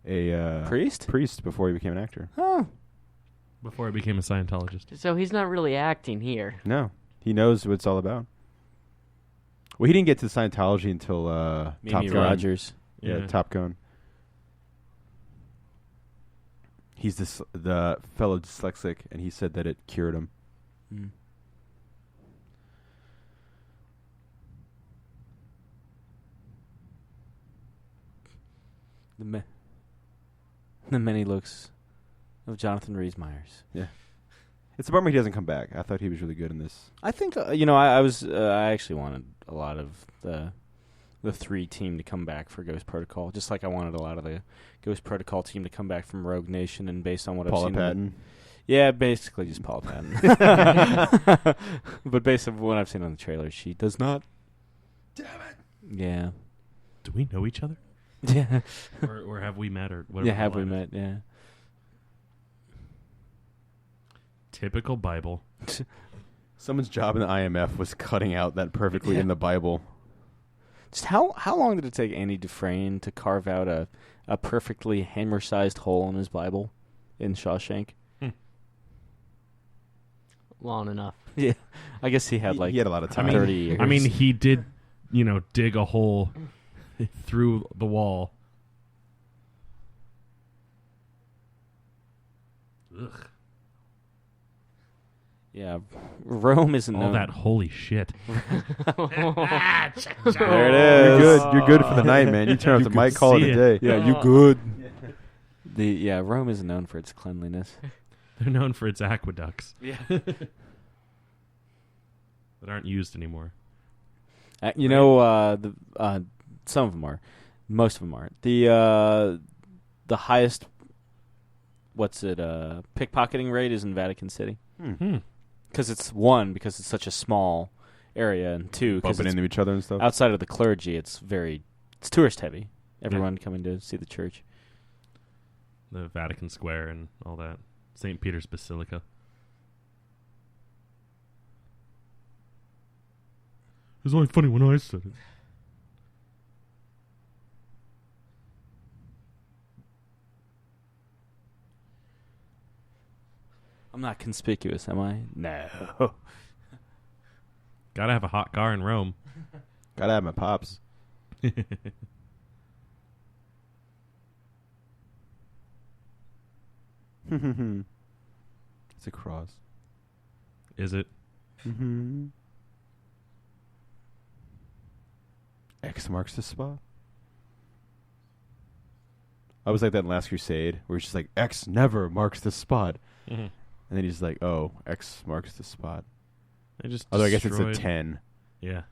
a Priest? priest before he became an actor. Huh. Before I became a Scientologist. So he's not really acting here. No, he knows what it's all about. Well, he didn't get to Scientology until Top Mimi Gun. Rogers. Yeah, Top Gun. He's the fellow dyslexic, and he said that it cured him. Mm. The many looks of Jonathan Rhys-Meyers. Yeah. It's a bummer he doesn't come back. I thought he was really good in this. I think I actually wanted a lot of the 3 team to come back for Ghost Protocol, just like I wanted a lot of the Ghost Protocol team to come back from Rogue Nation, and based on what Paula I've seen, Patton. yeah, basically just Paula Patton. But based on what I've seen on the trailer, she does not. Damn it! Yeah, Do we know each other? yeah, or have we met? Or whatever yeah. the Have we line is. met? Yeah. Typical Bible. Someone's job in the IMF was cutting out that perfectly in the Bible. Just how long did it take Andy Dufresne to carve out a perfectly hammer-sized hole in his Bible in Shawshank? Long enough. Yeah, I guess he had He had a lot of time. 30 years. I mean, he did, dig a hole through the wall. Ugh. yeah, Rome isn't All known. that holy shit. There it You're is. good. You're good for the night, man. You turn off the could mic, call it see a it. day. Yeah, you good. Rome isn't known for its cleanliness. They're known for its aqueducts Yeah. that aren't used anymore. Some of them are, most of them aren't. The highest, pickpocketing rate is in Vatican City, because it's such a small area, and 2, because Bumping into each other and stuff. outside of the clergy, it's tourist heavy. Everyone coming to see the church. The Vatican Square and all that. St. Peter's Basilica. It was only funny when I said it. I'm not conspicuous, am I? No. Gotta have a hot car in Rome. Gotta have my pops. It's a cross. Is it? Mm-hmm. X marks the spot. I was like that in Last Crusade, where it's just like, X never marks the spot. Mm-hmm. And then he's like, oh, X marks the spot. They just Although I guess it's a destroyed- 10. Yeah.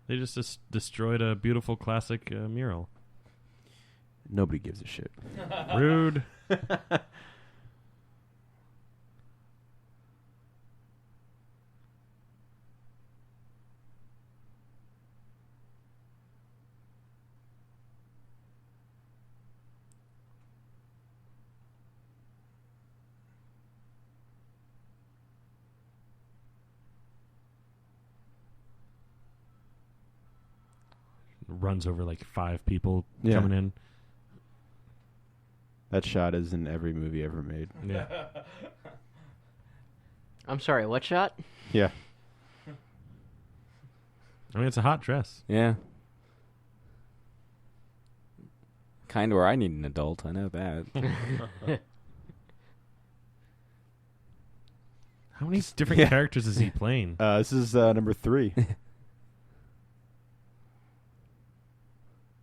They just destroyed a beautiful classic mural. Nobody gives a shit. Rude. Runs over like 5 people Yeah. coming in. That shot is in every movie ever made. Yeah. I'm sorry, what shot? Yeah. I mean, it's a hot dress. Yeah. Kind of where I need an adult. I know that. How many different characters is he playing? This is number 3.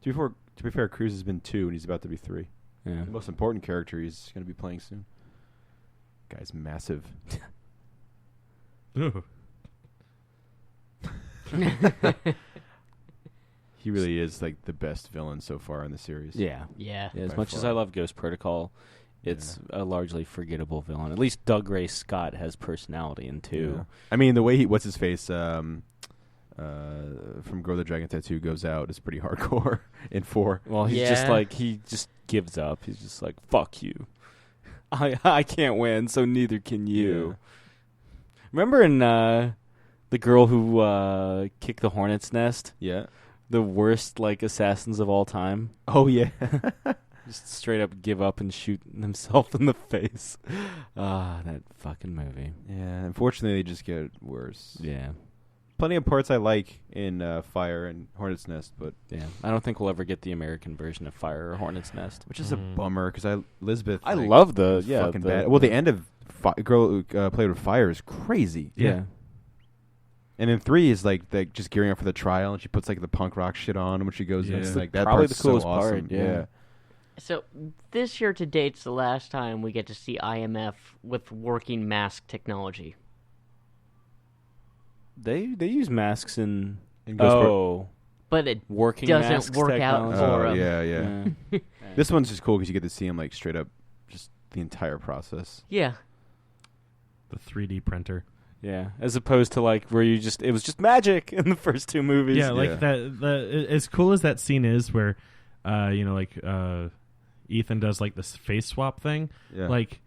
To be fair, Cruz has been 2, and he's about to be 3. Yeah. The most important character he's going to be playing soon. Guy's massive. Ooh. He really is like the best villain so far in the series. Yeah. Yeah. Yeah, as By much as far. I love Ghost Protocol, it's a largely forgettable villain. At least Doug Ray Scott has personality in 2. Yeah. I mean, the way what's his face from Grow the Dragon Tattoo goes out is pretty hardcore in 4. Well, he's just like, he just gives up. He's just like, fuck you. I can't win, so neither can you. Yeah. Remember in the girl who kicked the hornet's nest? Yeah. The worst, like, assassins of all time. Oh, yeah. Just straight up give up and shoot himself in the face. That fucking movie. Yeah, unfortunately, they just get worse. Yeah. Plenty of parts I like in Fire and Hornet's Nest, but... Yeah. I don't think we'll ever get the American version of Fire or Hornet's Nest. Which is a bummer, because Elizabeth... I love the... was Yeah. fucking bad. Well, the end of Girl Who Played With Fire is crazy. Yeah. And then 3 is like just gearing up for the trial, and she puts like the punk rock shit on when she goes in. Yeah. Like that Probably part's the coolest so awesome. part, yeah. So this year to date's the last time we get to see IMF with working mask technology. They use masks in... Ghostbusters. But it working doesn't masks work out technology. for Oh, 'em. yeah. This one's just cool because you get to see him like straight up, just the entire process. Yeah. The 3D printer. Yeah, as opposed to like where it was just magic in the first 2 movies. Yeah, like as cool as that scene is where, Ethan does like this face swap thing. Yeah. Like,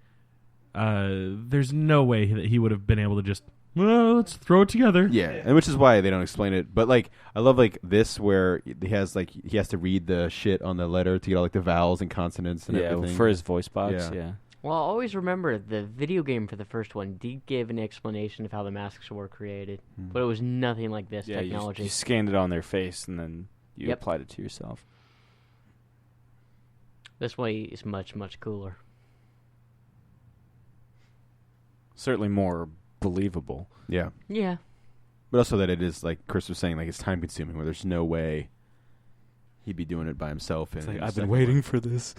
there's no way that he would have been able to just, well, let's throw it together. Yeah, and which is why they don't explain it. But like, I love like this where he has to read the shit on the letter to get all like the vowels and consonants and everything. for his voice box. Yeah. Yeah. Well, always remember the video game for the first one did give an explanation of how the masks were created, but it was nothing like this Yeah, technology. you scanned it on their face and then you Yep. applied it to yourself. This way is much, much cooler. Certainly more believable. Yeah, Yeah. but also that it is like Chris was saying, like it's time consuming. Where there's no way he'd be doing it by himself. It's And like, I've been waiting for this,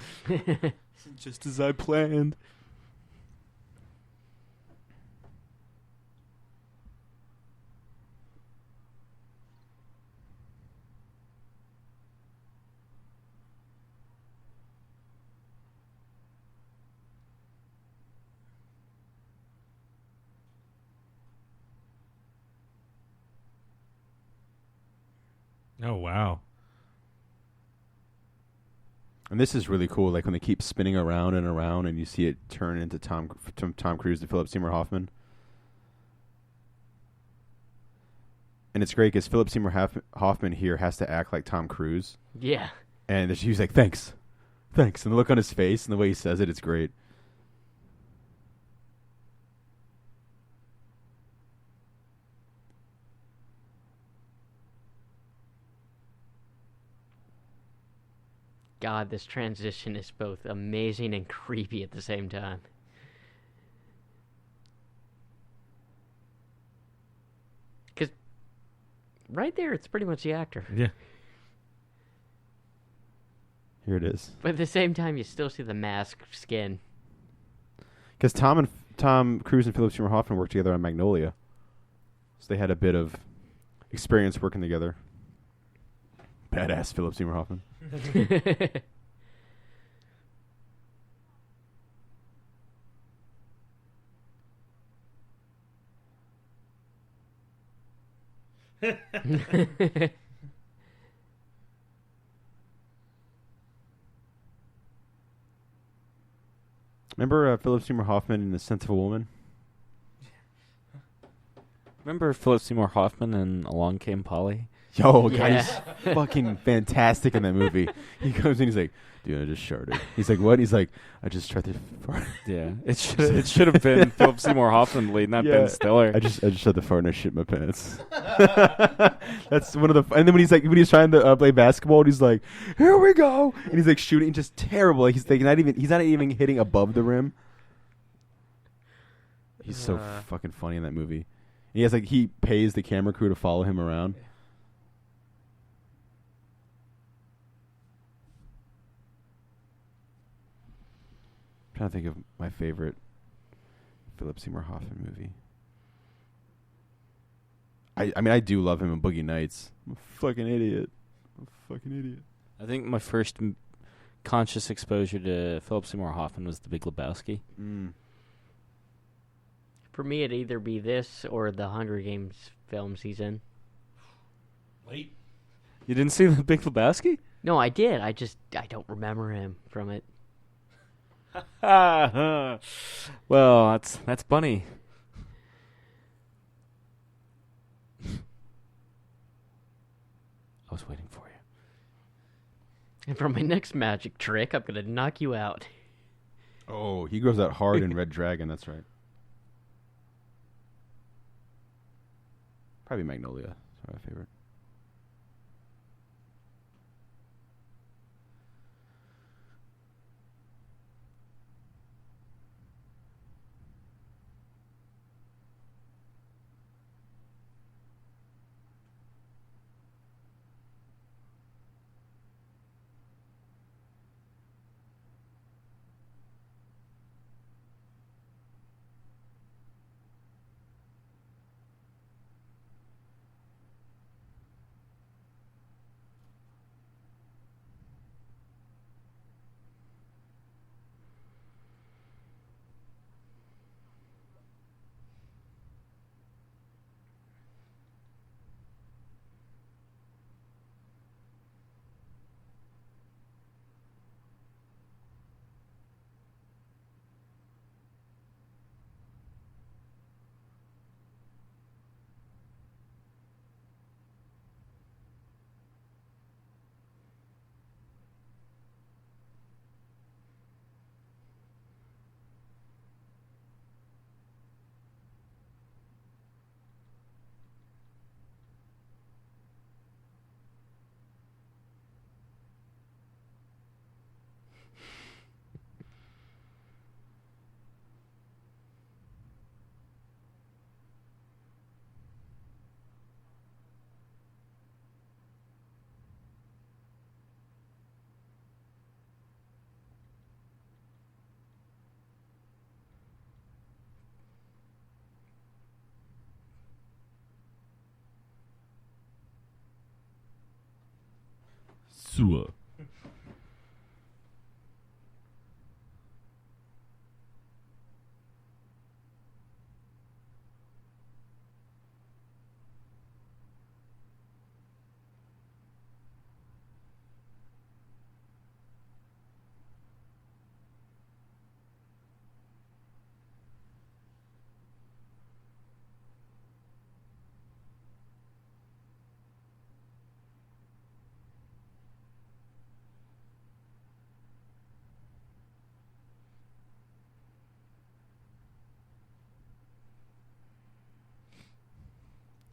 just as I planned. Oh, wow. And this is really cool. Like when they keep spinning around and around, and you see it turn into Tom Cruise to Philip Seymour Hoffman. And it's great because Philip Seymour Hoffman here has to act like Tom Cruise. Yeah. And he's like, thanks. And the look on his face and the way he says it, it's great. God, this transition is both amazing and creepy at the same time. Because right there, it's pretty much the actor. Yeah. Here it is. But at the same time, you still see the mask skin. Because Tom Cruise and Philip Seymour Hoffman worked together on Magnolia. So they had a bit of experience working together. Badass Philip Seymour Hoffman. Remember Philip Seymour Hoffman in The Scent of a Woman? Remember Philip Seymour Hoffman in Along Came Polly? Yo, Yeah. guy's fucking fantastic in that movie. He comes in, he's like, dude, I just sharted. He's like, what? He's like, I just tried to fart. Yeah, it should have been Philip Seymour Hoffman lead, not Ben Stiller. I just tried to fart and I shit my pants. That's one of the. And then when he's trying to play basketball, and he's like, here we go, and he's like shooting just terrible. Like he's not even hitting above the rim. He's so fucking funny in that movie. He pays the camera crew to follow him around. I'm trying to think of my favorite Philip Seymour Hoffman movie. I mean, I do love him in Boogie Nights. I'm a fucking idiot. I think my first conscious exposure to Philip Seymour Hoffman was The Big Lebowski. For me, it'd either be this or the Hunger Games films he's in. Wait. You didn't see The Big Lebowski? No, I did. I don't remember him from it. Well, that's funny. I was waiting for you. And for my next magic trick, I'm gonna knock you out. Oh, he goes out hard in Red Dragon. That's right. Probably Magnolia. That's my favorite. Sewer.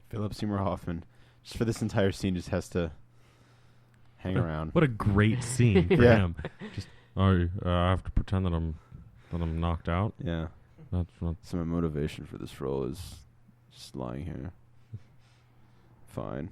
Philip Seymour Hoffman, just for this entire scene, just has to hang around. What a great scene for Yeah. him. Just I have to pretend that I'm knocked out. Yeah. That's not. So my motivation for this role is just lying here. Fine.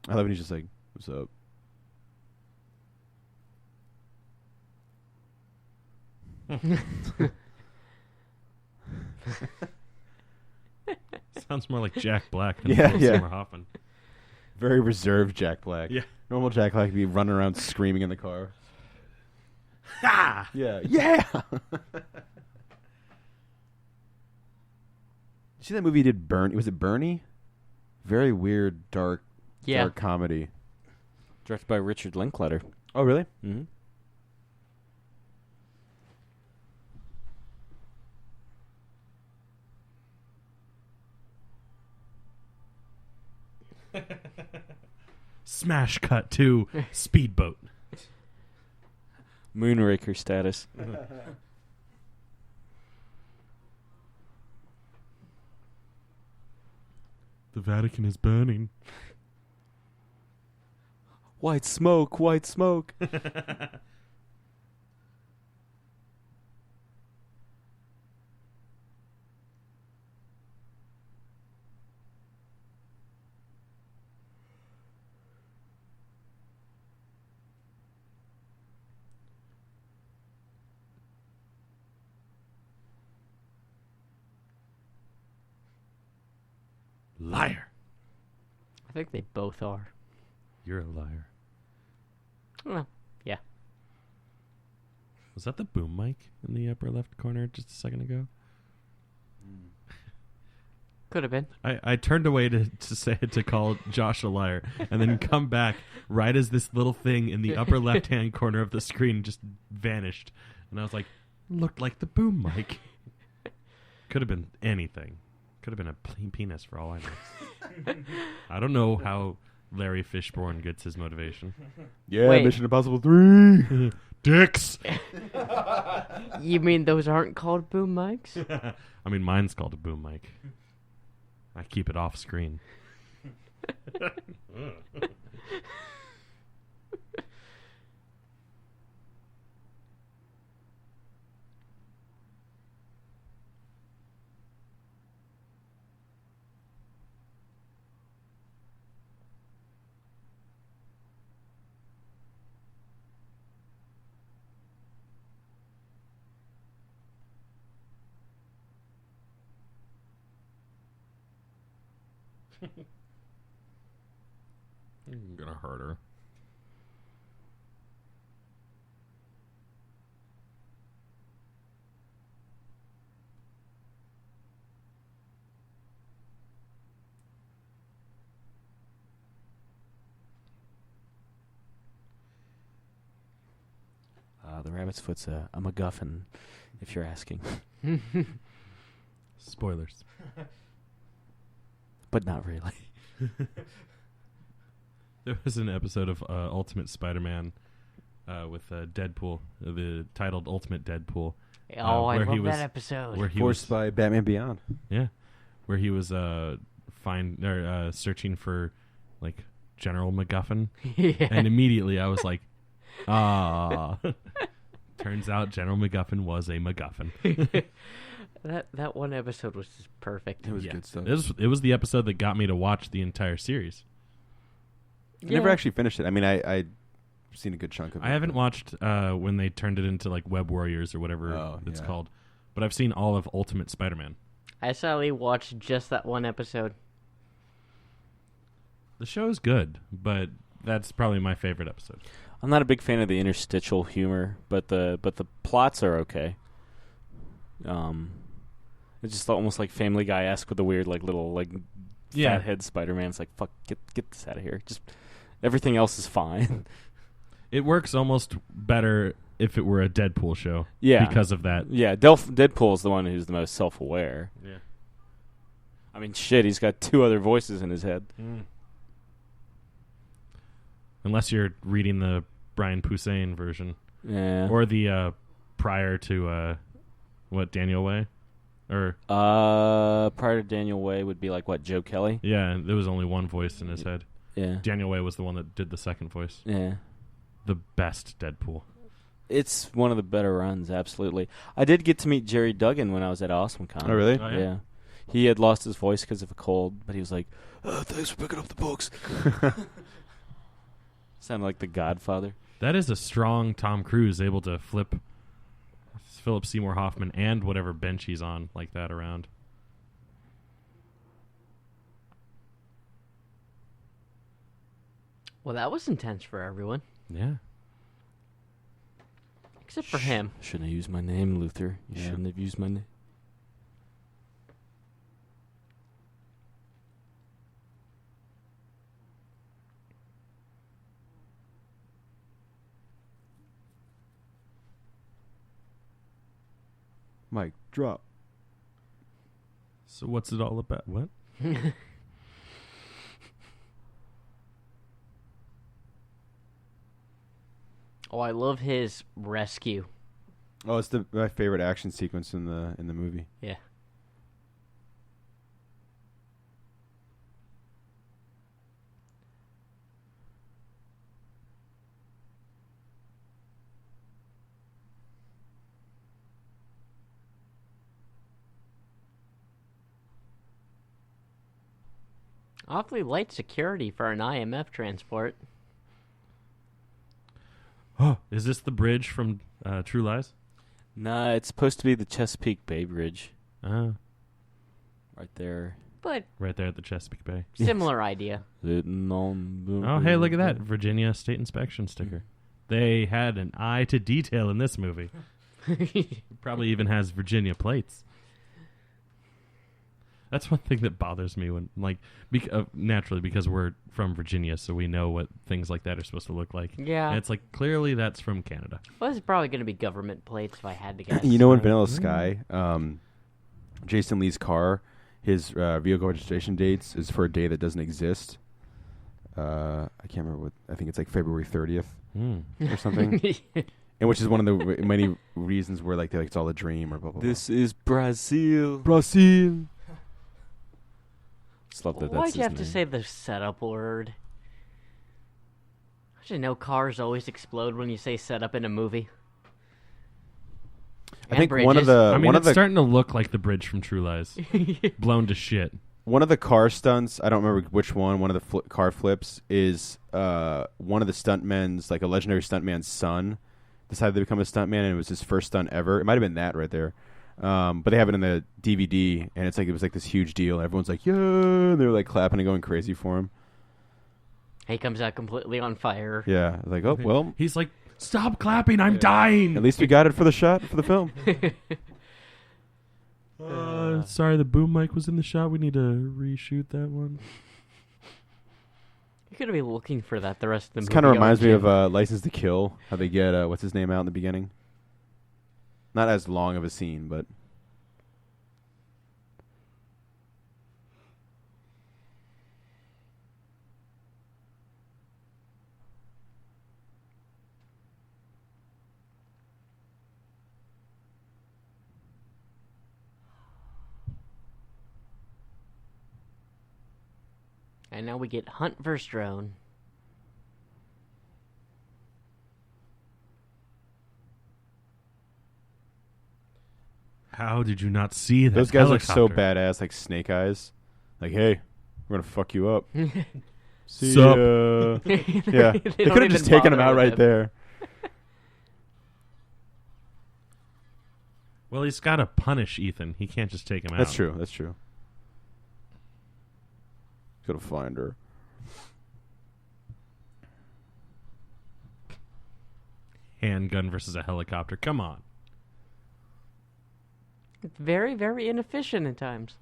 I love when he's just like, "What's up?" Sounds more like Jack Black than Yeah, Philip yeah. Seymour Hoffman. Very reserved Jack Black. Yeah. Normal Jack Black would be running around screaming in the car. Ha! Yeah. Yeah. See that movie he did Bernie? Was it Bernie? Very weird, dark comedy. Directed by Richard Linklater. Oh, really? Mm-hmm. Smash cut to Speedboat. Moonraker status. The Vatican is burning. White smoke, white smoke. Liar. I think they both are. You're a liar. Well, yeah. Was that the boom mic in the upper left corner just a second ago? Could have been. I turned away to call Josh a liar, and then come back right as this little thing in the upper left-hand corner of the screen just vanished. And I was like, looked like the boom mic. Could have been anything. Could have been a plain penis for all I know. I don't know how Larry Fishburne gets his motivation. Yeah, Wait. Mission Impossible 3. Dicks! You mean those aren't called boom mics? I mean, mine's called a boom mic. I keep it off screen. I'm gonna hurt her. The rabbit's foot's a MacGuffin, if you're asking. Spoilers. But not really. There was an episode of Ultimate Spider-Man with Deadpool, titled Ultimate Deadpool. Oh, I where he love was- that episode. Where he Forced was, by Batman Beyond. yeah, where he was searching for like General MacGuffin, Yeah. and immediately I was like, ah. Turns out General MacGuffin was a MacGuffin. That one episode was just perfect. It was Yeah. good stuff. It was the episode that got me to watch the entire series. I never actually finished it. I mean, I've seen a good chunk of it. I haven't watched when they turned it into like Web Warriors or whatever it's yeah. called, but I've seen all of Ultimate Spider-Man. I sadly watched just that one episode. The show is good, but that's probably my favorite episode. I'm not a big fan of the interstitial humor, but the plots are okay. It's just almost like Family Guy-esque with the weird like little like Yeah. fathead Spider-Man. It's like, fuck, get this out of here. Just everything else is fine. It works almost better if it were a Deadpool show. Yeah. Because of that. Yeah, Deadpool is the one who's the most self-aware. Yeah. I mean, shit, he's got two other voices in his head. Unless you're reading the Brian Posehn version. Yeah. Or the prior to Daniel Way? Or prior to Daniel Way would be like what, Joe Kelly? yeah, there was only one voice in his head. Yeah. Daniel Way was the one that did the second voice. Yeah. The best Deadpool. It's one of the better runs, absolutely. I did get to meet Jerry Duggan when I was at AwesomeCon. Oh, really? Oh, yeah? Yeah. He had lost his voice because of a cold, but he was like, thanks for picking up the books. Sounded like the Godfather. That is a strong Tom Cruise able to flip Philip Seymour Hoffman and whatever bench he's on like that around. Well, that was intense for everyone, Yeah. except for him. Shouldn't have used my name, Luther. You Yeah. shouldn't have used my name. Mike, drop. So what's it all about? What? Oh, I love his rescue. Oh, it's my favorite action sequence in the movie. Yeah. Awfully light security for an IMF transport. Oh, is this the bridge from True Lies? Nah, it's supposed to be the Chesapeake Bay Bridge. Ah. Right there. but right there at the Chesapeake Bay. similar idea. Sitting on the Oh, hey, look at that Virginia State Inspection sticker. They had an eye to detail in this movie. Probably even has Virginia plates. That's one thing that bothers me when, like, naturally because we're from Virginia, so we know what things like that are supposed to look like. Yeah. And it's like, clearly that's from Canada. Well, it's probably going to be government plates if I had to guess. You know, in Vanilla Sky, Jason Lee's car, his vehicle registration dates is for a day that doesn't exist. I can't remember what. I think it's like February 30th or something. And which is one of the many reasons where like it's all a dream or blah blah. This is Brazil. Brazil. Just love that. Why'd you have to say the setup word? I should know cars always explode when you say setup in a movie. I think bridges. one of the I mean, one it's of the starting to look like the bridge from True Lies. Blown to shit. one of the car stunts, I don't remember which one. One of the car flips is one of the stuntmen's, like a legendary stuntman's son, decided to become a stuntman, and it was his first stunt ever. It might have been that right there. But they have it in the DVD, and it's like it was like this huge deal. Everyone's like, yeah, and they're like clapping and going crazy for him. He comes out completely on fire. Yeah, like, oh well, He's like, stop clapping, I'm dying. at least we got it for the shot for the film. Sorry, the boom mic was in the shot. We need to reshoot that one. You're going to be looking for that the rest of the This movie. kind of reminds me aren't of License to Kill. How they get what's his name out in the beginning. Not as long of a scene, but And now we get Hunt vs. Drone. How did you not see that? those guys look so helicopter? badass, like Snake Eyes. Like, hey, we're gonna fuck you up. See Sup? ya. They Yeah, don't they could have just even taken him bother out with right there. Well, he's got to punish Ethan. He can't just take him out. That's true. That's true. Gotta find her. Handgun versus a helicopter. Come on. It's very, very inefficient at times.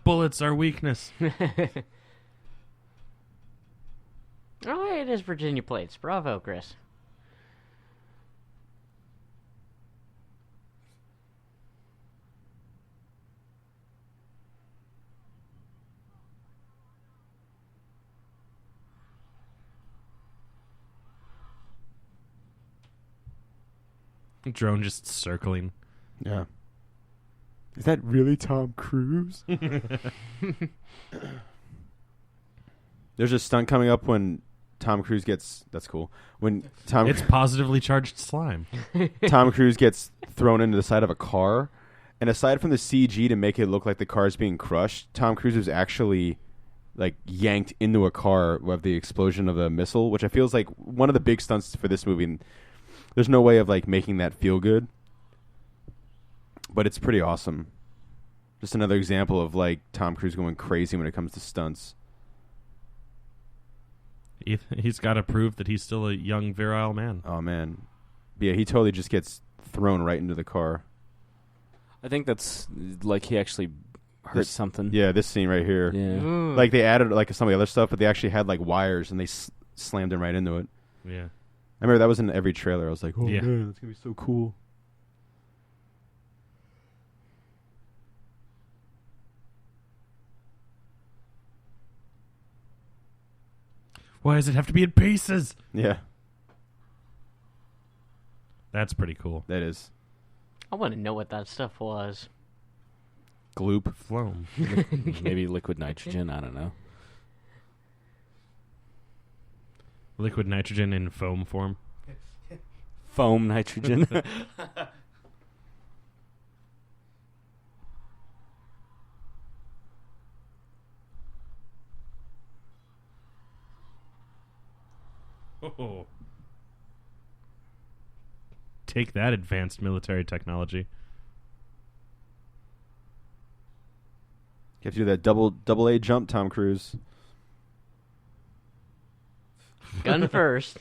Bullets are weakness. Oh, it is Virginia plates. Bravo, Chris. Drone just circling. Yeah. Is that really Tom Cruise? There's a stunt coming up when Tom Cruise gets. That's cool. When It's positively charged slime. Tom Cruise gets thrown into the side of a car, and aside from the CG to make it look like the car is being crushed, Tom Cruise was actually like yanked into a car with the explosion of a missile, which I feel is like one of the big stunts for this movie. And there's no way of like making that feel good, but it's pretty awesome. Just another example of like Tom Cruise going crazy when it comes to stunts. He's got to prove that he's still a young, virile man. Oh man, yeah, he totally just gets thrown right into the car. I think that's like he actually hurt something. Yeah, this scene right here. Yeah. Like they added like some of the other stuff, but they actually had like wires and they slammed him right into it. Yeah. I remember that was in every trailer. I was like, oh Yeah. man, that's gonna be so cool. Why does it have to be in pieces? Yeah, That's pretty cool. that is. I want to know what that stuff was. Gloop. Floam. Maybe liquid nitrogen. I don't know. Liquid nitrogen in foam form. Foam nitrogen. Oh. Take that, advanced military technology. You have to do that double A jump, Tom Cruise. Gun first.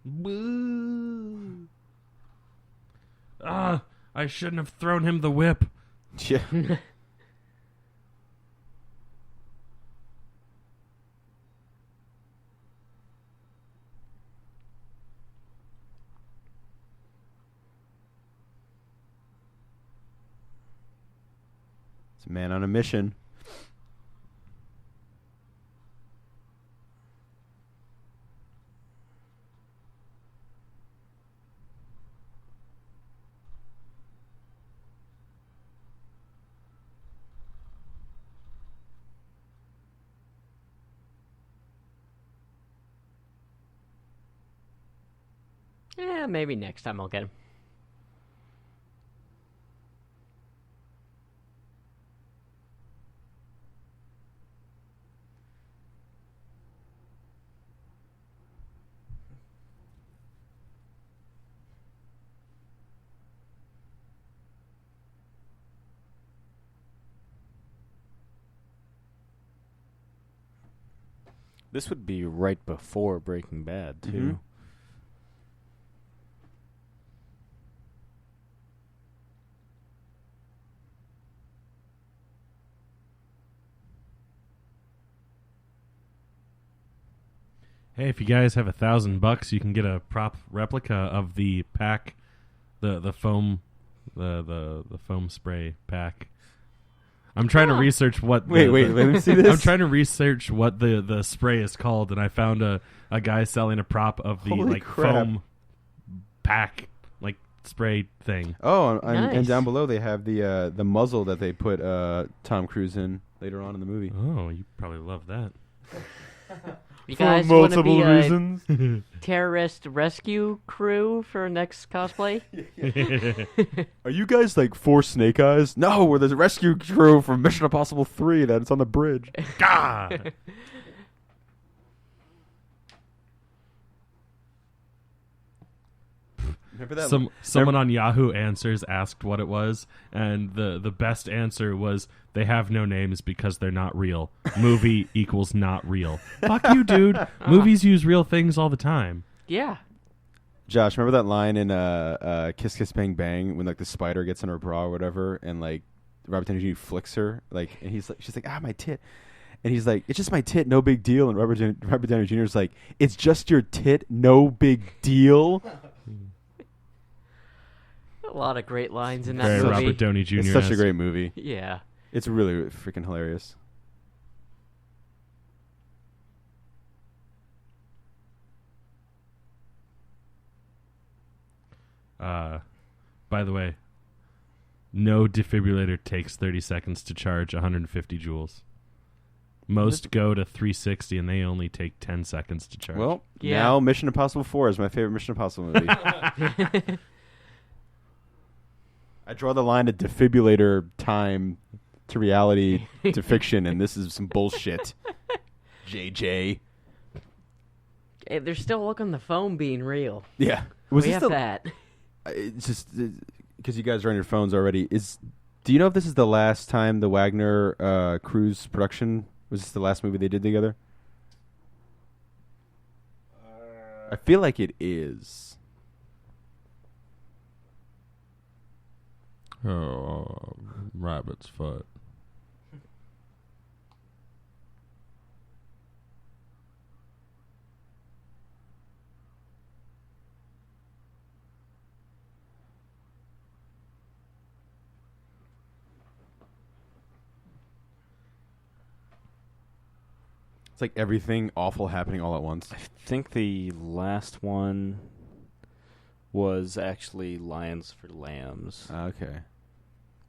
Boo. I shouldn't have thrown him the whip. Yeah. It's a man on a mission. Yeah, maybe next time I'll get him. This would be right before Breaking Bad, too. Mhm. Hey, if you guys have $1,000, you can get a prop replica of the pack, the foam, the foam spray pack. I'm trying to research what. Wait, let me see this. I'm trying to research what the spray is called, and I found a guy selling a prop of the Holy crap. foam pack spray thing. Oh, Nice. and down below they have the muzzle that they put Tom Cruise in later on in the movie. Oh, you probably love that. You guys want to be a reasons. terrorist rescue crew for next cosplay? Are you guys like for Snake Eyes? No, we're the rescue crew from Mission Impossible 3 that's on the bridge. God. Remember that? Someone on Yahoo Answers asked what it was, and the best answer was they have no names because they're not real. Movie equals not real. Fuck you, dude. Movies use real things all the time. Yeah. Josh, remember that line in Kiss Kiss Bang Bang when like the spider gets in her bra or whatever, and like Robert Downey Jr. flicks her, like, and she's like, my tit, and he's like, it's just my tit, no big deal, and Robert Downey Jr. is like, it's just your tit, no big deal. A lot of great lines in that Very movie. Robert Downey Jr. It's such a great movie. Yeah. It's really freaking hilarious. By the way, no defibrillator takes 30 seconds to charge 150 joules. Most go to 360, and they only take 10 seconds to charge. Well, Yeah. now Mission Impossible 4 is my favorite Mission Impossible movie. I draw the line at defibrillator time to reality to fiction, and this is some bullshit. JJ. Hey, they're still looking the phone being real. Yeah. We have that. It's just because you guys are on your phones already. Do you know if this is the last time the Wagner Cruise production? Was this the last movie they did together? I feel like it is. Oh, rabbit's foot. It's like everything awful happening all at once. I think the last one was actually Lions for Lambs, Okay,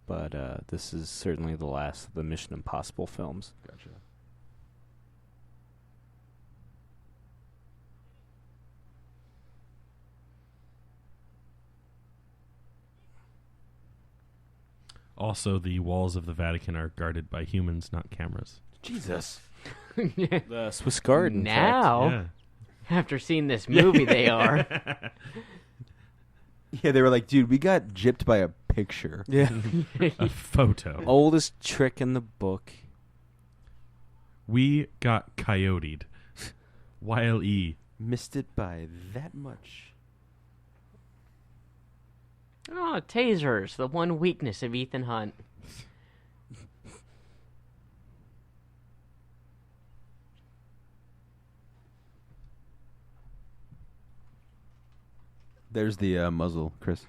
but this is certainly the last of the Mission Impossible films. gotcha. Also, the walls of the Vatican are guarded by humans, not cameras. Jesus. The Swiss Guard, in fact. Now, Yeah. after seeing this movie, they are. Yeah, they were like, dude, we got gypped by a picture. Yeah. A photo. Oldest trick in the book. We got coyoted. YLE. Missed it by that much. Oh, tasers, the one weakness of Ethan Hunt. There's the muzzle, Chris.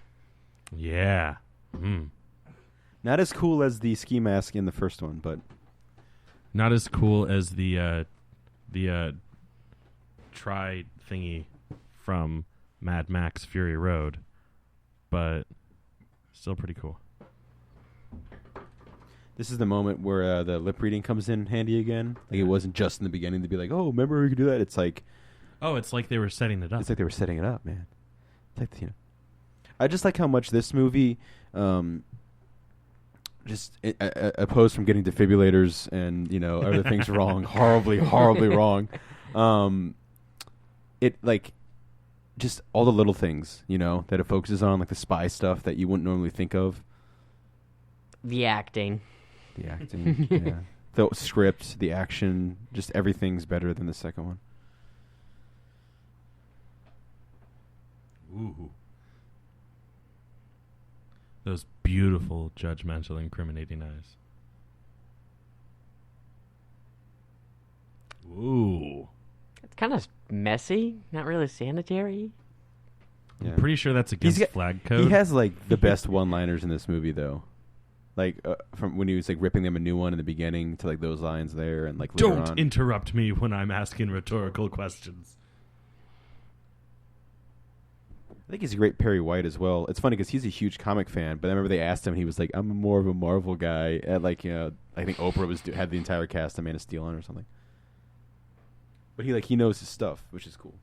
Yeah. Mm. Not as cool as the ski mask in the first one, but Not as cool as the tri thingy from Mad Max Fury Road, but still pretty cool. this is the moment where the lip reading comes in handy again. Like, it wasn't just in the beginning to be like, oh, remember we could do that? It's like Oh, it's like they were setting it up. they were setting it up, man. It's like, you know, I just like how much this movie just opposed from getting defibrillators and, you know, other things wrong, horribly wrong. It, like, just all the little things, you know, that it focuses on, like the spy stuff that you wouldn't normally think of. The acting. The acting, yeah. The script, the action, just everything's better than the second one. Ooh. Those beautiful, judgmental, incriminating eyes. Ooh. It's kind of messy, not really sanitary. Yeah. I'm pretty sure that's against got- flag code. He has, like, the best one-liners in this movie, though. Like, from when he was, like, ripping them a new one in the beginning to, like, those lines there and, like, later Don't on. interrupt me when I'm asking rhetorical questions. I think he's a great Perry White as well. It's funny because he's a huge comic fan, but I remember they asked him, and he was like, I'm more of a Marvel guy. At, like, you know, I think Oprah had the entire cast of Man of Steel on or something. But he knows his stuff, which is cool.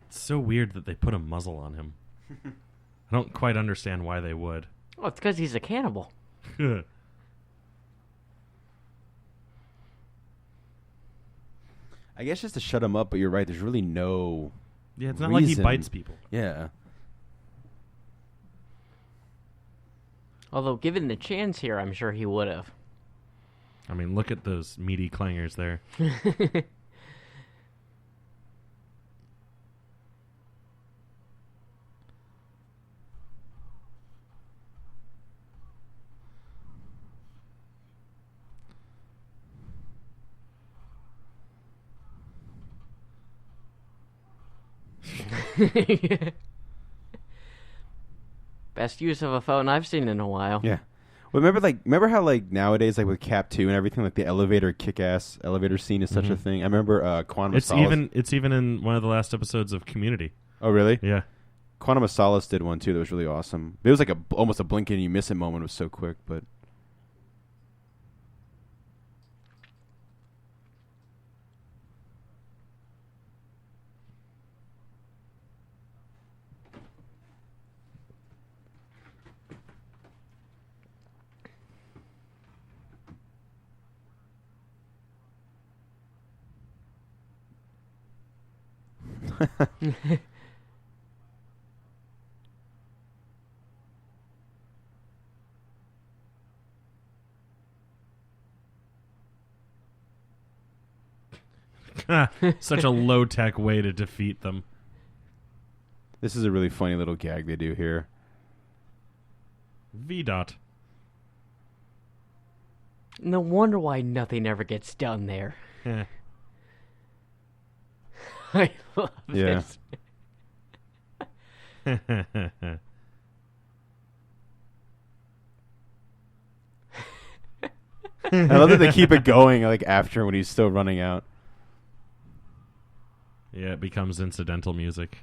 It's so weird that they put a muzzle on him. I don't quite understand why they would. Oh, it's because he's a cannibal. I guess just to shut him up, but you're right. There's really no. Yeah, it's not like he reason. bites people. Yeah. Although, given the chance here, I'm sure he would have. I mean, look at those meaty clangers there. Best use of a phone I've seen in a while. Yeah. Well, remember how, like, nowadays, like, with Cap 2 and everything, like, the kick-ass elevator scene is such a thing? I remember Quantum of Solace. It's even in one of the last episodes of Community. Oh, really? Yeah. Quantum of Solace did one, too, that was really awesome. It was like almost a blink and you miss it moment. It was so quick, but... Such a low-tech way to defeat them. This is a really funny little gag they do here. V-Dot. No wonder why nothing ever gets done there. Eh. I love Yeah. this. I love that they keep it going like after when he's still running out. Yeah, it becomes incidental music.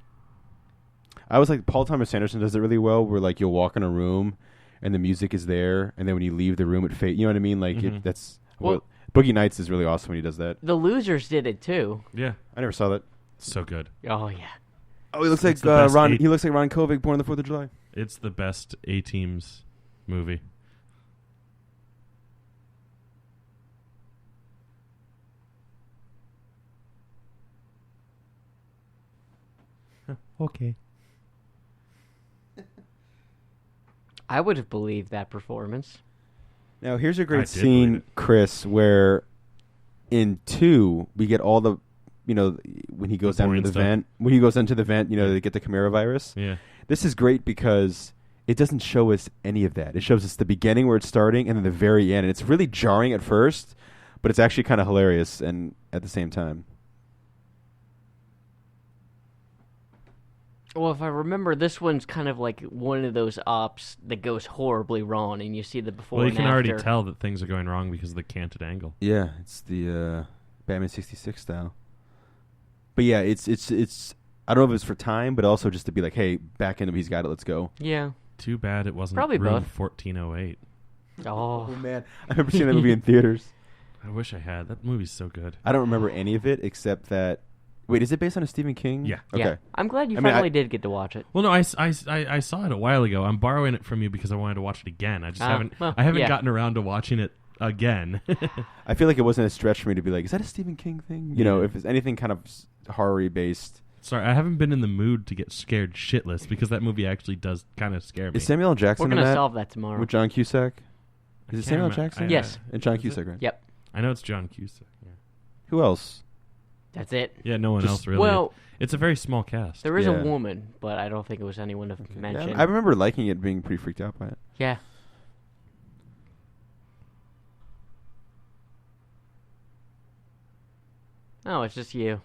I was like, Paul Thomas Anderson does it really well, where like you'll walk in a room and the music is there, and then when you leave the room, it fades. You know what I mean? Like Well- Boogie Nights is really awesome when he does that. The Losers did it too. Yeah, I never saw that. so good. Oh yeah. Oh, he looks like It's the best Ron. eight- He looks like Ron Kovic, born on the 4th of July. It's the best A-Teams movie. Okay. I would have believed that performance. Now, here's a I great did believe scene, it. Chris, where in 2 we get all the, when he goes down boring to the stuff. vent. When he goes into the vent, they get the Chimera virus. Yeah. This is great because it doesn't show us any of that. It shows us the beginning where it's starting and then the very end. And it's really jarring at first, but it's actually kind of hilarious and at the same time. Well, if I remember, this one's kind of like one of those ops that goes horribly wrong, and you see the before Well, you and can already after. tell that things are going wrong because of the canted angle. Yeah, it's the Batman 66 style. But yeah, it's I don't know if it's for time, but also just to be like, hey, back into he's got it, let's go. Yeah. Too bad it wasn't Probably room both. 1408. Oh. Man, I remember seeing that movie in theaters. I wish I had. That movie's so good. I don't remember any of it except that. Wait, is it based on a Stephen King? Yeah. Okay. Yeah. I'm glad you I mean, finally did get to watch it. Well, no, I saw it a while ago. I'm borrowing it from you because I wanted to watch it again. I just haven't yeah. gotten around to watching it again. I feel like it wasn't a stretch for me to be like, is that a Stephen King thing? You know, Yeah. if it's anything kind of horror-y based. Sorry, I haven't been in the mood to get scared shitless because that movie actually does kind of scare me. Is Samuel L. Jackson We're in going to that solve that tomorrow. with John Cusack? I Is it can't Samuel L. remem- Jackson? I- Yes. And John Is it? Cusack, right? Yep. I know it's John Cusack. Yeah, Who else? That's it. yeah, no one Just- else really. Well, It's a very small cast. there is Yeah. a woman, but I don't think it was anyone to mention. Yeah, I remember liking it, being pretty freaked out by it. Yeah. Oh, it's just you.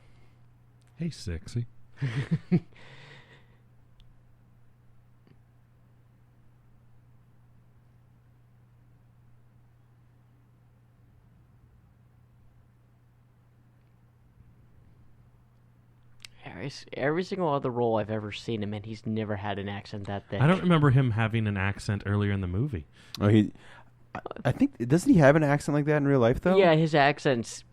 Hey, sexy. Every single other role I've ever seen him in, he's never had an accent that thick. I don't remember him having an accent earlier in the movie. Oh, I think, doesn't he have an accent like that in real life, though? Yeah, his accent's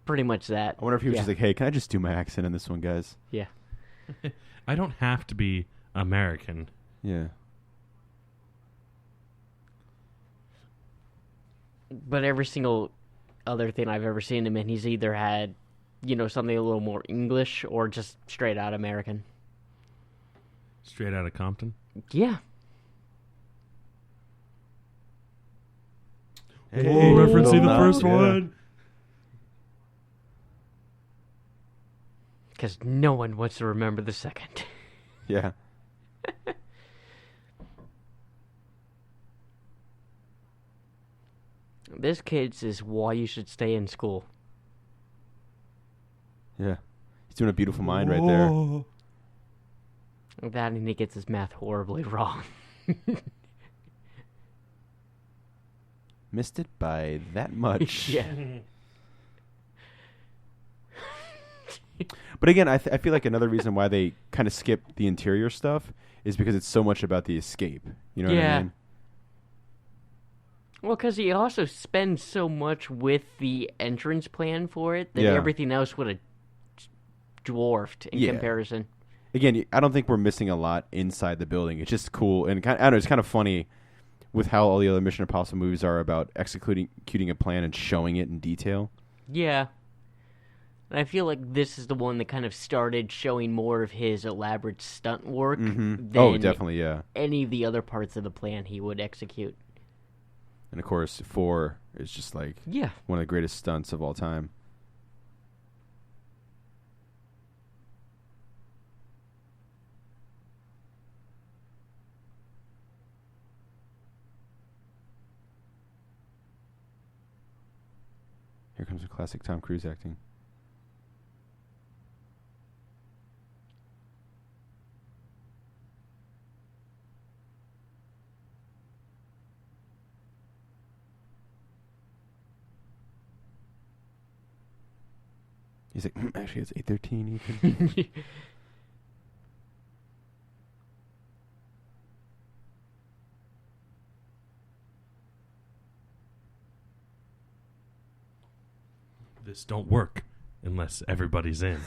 pretty much that. I wonder if he was Yeah. just like, hey, can I just do my accent in this one, guys? Yeah. I don't have to be American. Yeah. But every single other thing I've ever seen him in, he's either had, something a little more English or just straight out American. Straight out of Compton. Yeah. Hey, referencing the well, first yeah. one. Because no one wants to remember the second. Yeah. This kid's is why you should stay in school. Yeah. He's doing a beautiful mind right there. Whoa. That and he gets his math horribly wrong. Missed it by that much. Yeah. But again, I feel like another reason why they kind of skip the interior stuff is because it's so much about the escape. You know what I Yeah. mean? Well, because he also spends so much with the entrance plan for it that Yeah. everything else would have dwarfed in Yeah. comparison. Again, I don't think we're missing a lot inside the building. It's just cool. And I don't know, it's kind of funny with how all the other Mission Impossible movies are about executing a plan and showing it in detail. Yeah. And I feel like this is the one that kind of started showing more of his elaborate stunt work than Oh, definitely, yeah. any of the other parts of the plan he would execute. And of course, 4 is just like Yeah. one of the greatest stunts of all time. Here comes a classic Tom Cruise acting. He's like, actually, it's 8:13, Ethan. This don't work unless everybody's in.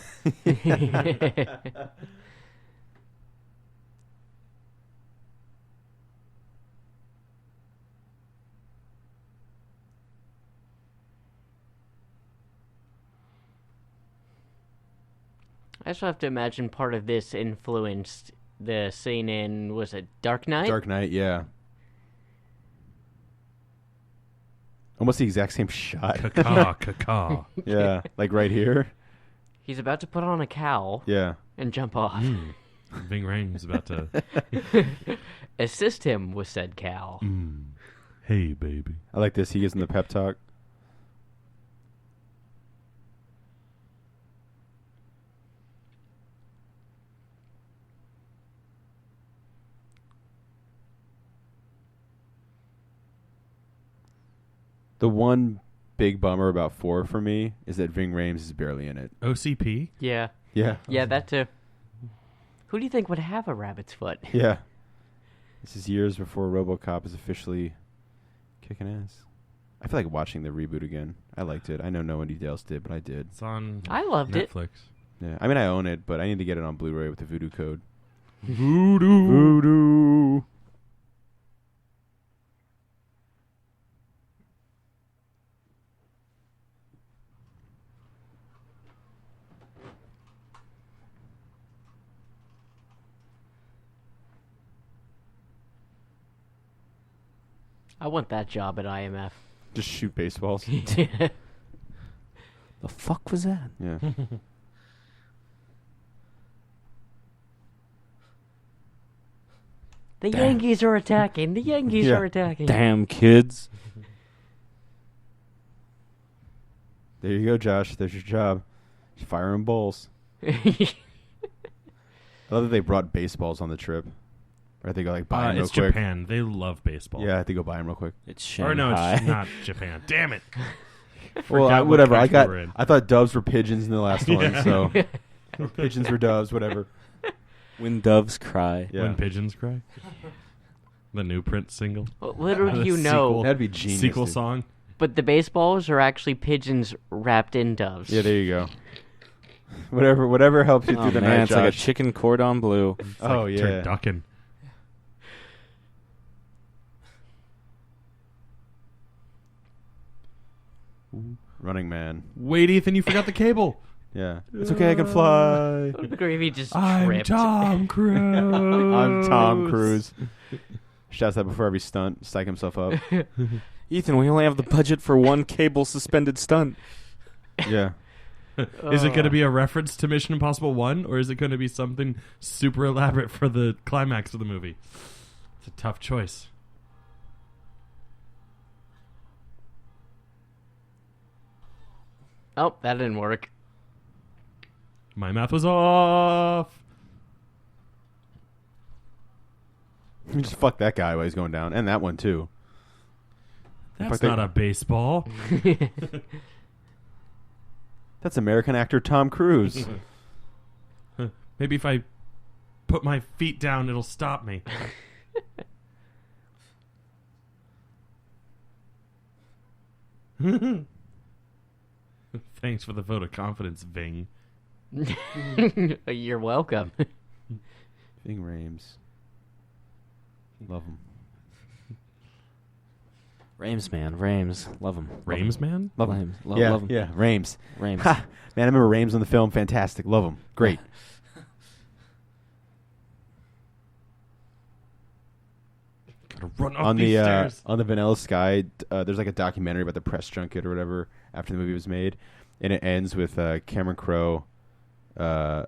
I also have to imagine part of this influenced the scene in, was it Dark Knight? Dark Knight, yeah. Almost the exact same shot. Caca. Yeah, like right here. He's about to put on a cowl Yeah. and jump off. Ving Rhames about to... Assist him with said cowl. Hey, baby. I like this. He gives him the pep talk. The one big bummer about 4 for me is that Ving Rhames is barely in it. OCP? Yeah. Yeah. Yeah, that too. Who do you think would have a rabbit's foot? Yeah. This is years before RoboCop is officially kicking ass. I feel like watching the reboot again. I liked it. I know no one else did, but I did. It's on I loved it. Netflix. Yeah. I mean, I own it, but I need to get it on Blu-ray with the Voodoo code. Voodoo. I want that job at IMF. Just shoot baseballs. The fuck was that? Yeah. The Yankees are attacking. The Yankees Yeah. are attacking. Damn kids. There you go, Josh. There's your job. Just firing bulls. I love that they brought baseballs on the trip. Or I think I like buy them real It's quick. Japan. They love baseball. Yeah, I think go buy them real quick. It's Or Shanghai. no, it's not Japan. Damn it. Well, Forgot what whatever. country we're in. I thought doves were pigeons in the last one, so pigeons were doves, whatever. When doves cry. Yeah. When pigeons cry. The new Prince single. Well, little The do you sequel. know, That'd be genius. Sequel dude. song. but the baseballs are actually pigeons wrapped in doves. Yeah, there you go. Whatever helps you Oh, through the man, night, it's like a Josh. chicken cordon bleu. It's Oh, like yeah. turducken. Running Man. Wait, Ethan, you forgot the cable. Yeah. It's okay, I can fly. What if Gravy just I'm tripped? Tom Cruise. I'm Tom Cruise. Shouts that before every stunt. Psych himself up. Ethan, we only have the budget for one cable suspended stunt. Yeah. Is it going to be a reference to Mission Impossible 1, or is it going to be something super elaborate for the climax of the movie? It's a tough choice. Oh, that didn't work. My math was off. You just fuck that guy while he's going down. And that one, too. That's Fuck that- not a baseball. That's American actor Tom Cruise. Maybe if I put my feet down, it'll stop me. Thanks for the vote of confidence, Ving. You're welcome. Ving Rhames. Love him. Rames, man. Rames. Love him. Rames, man? Love him. Rames. Yeah, Love him. yeah. Rames. Rames. Ha! Man, I remember Rames on the film. Fantastic. Love him. Great. Gotta run up on these the stairs. on the Vanilla Sky, there's like a documentary about the press junket or whatever after the movie was made, and it ends with Cameron Crowe, he has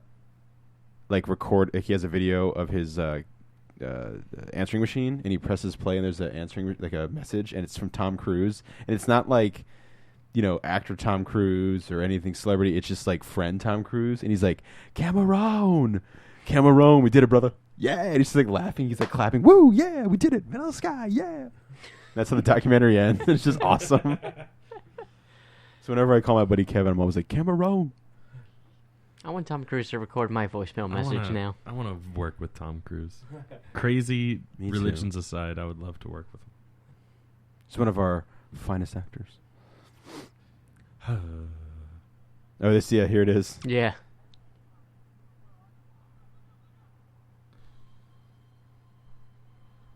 a video of his answering machine, and he presses play, and there's an answering like a message, and it's from Tom Cruise, and it's not like, actor Tom Cruise or anything celebrity. It's just like friend Tom Cruise, and he's like, Cameron, we did it, brother. Yeah, and he's just like laughing. He's like clapping. Woo, yeah, we did it. Vanilla Sky, yeah. That's how the documentary ends. It's just awesome. So whenever I call my buddy Kevin, I'm always like, Cameron. I want Tom Cruise to record my voicemail message now. I want to work with Tom Cruise. Crazy Me religions aside, I would love to work with him. He's one of our finest actors. Here it is. Yeah.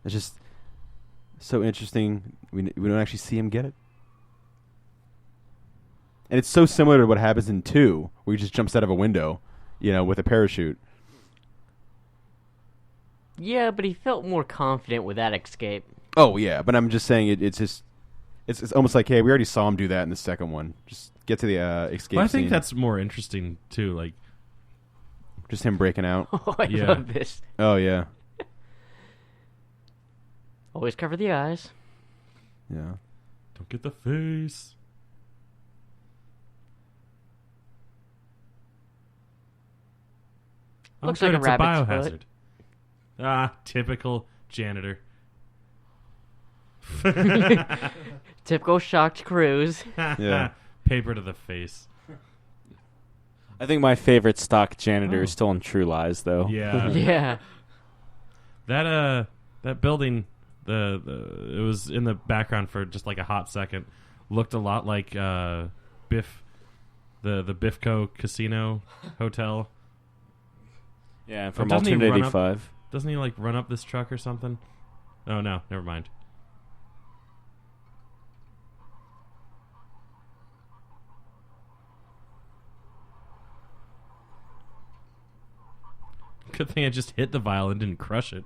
It's just so interesting. We don't actually see him get it. And it's so similar to what happens in 2, where he just jumps out of a window, with a parachute. Yeah, but he felt more confident with that escape. Oh, yeah, but I'm just saying it's almost like, hey, we already saw him do that in the second one. Just get to the escape Well, I scene. think that's more interesting, too. Like, just him breaking out. Oh, I Yeah. love this. Oh, yeah. Always cover the eyes. Yeah. don't get the face. Looks good, like a it's rabbit's biohazard. foot. Ah, typical janitor. Typical shocked Cruise. Yeah. Paper to the face. I think my favorite stock janitor Oh. is still in True Lies, though. Yeah. Yeah. That building, it was in the background for just like a hot second. Looked a lot like Biff, the Biffco Casino Hotel. Yeah, from doesn't he Alternate run up- 85. Doesn't he like run up this truck or something? Oh no, never mind. Good thing I just hit the vial and didn't crush it.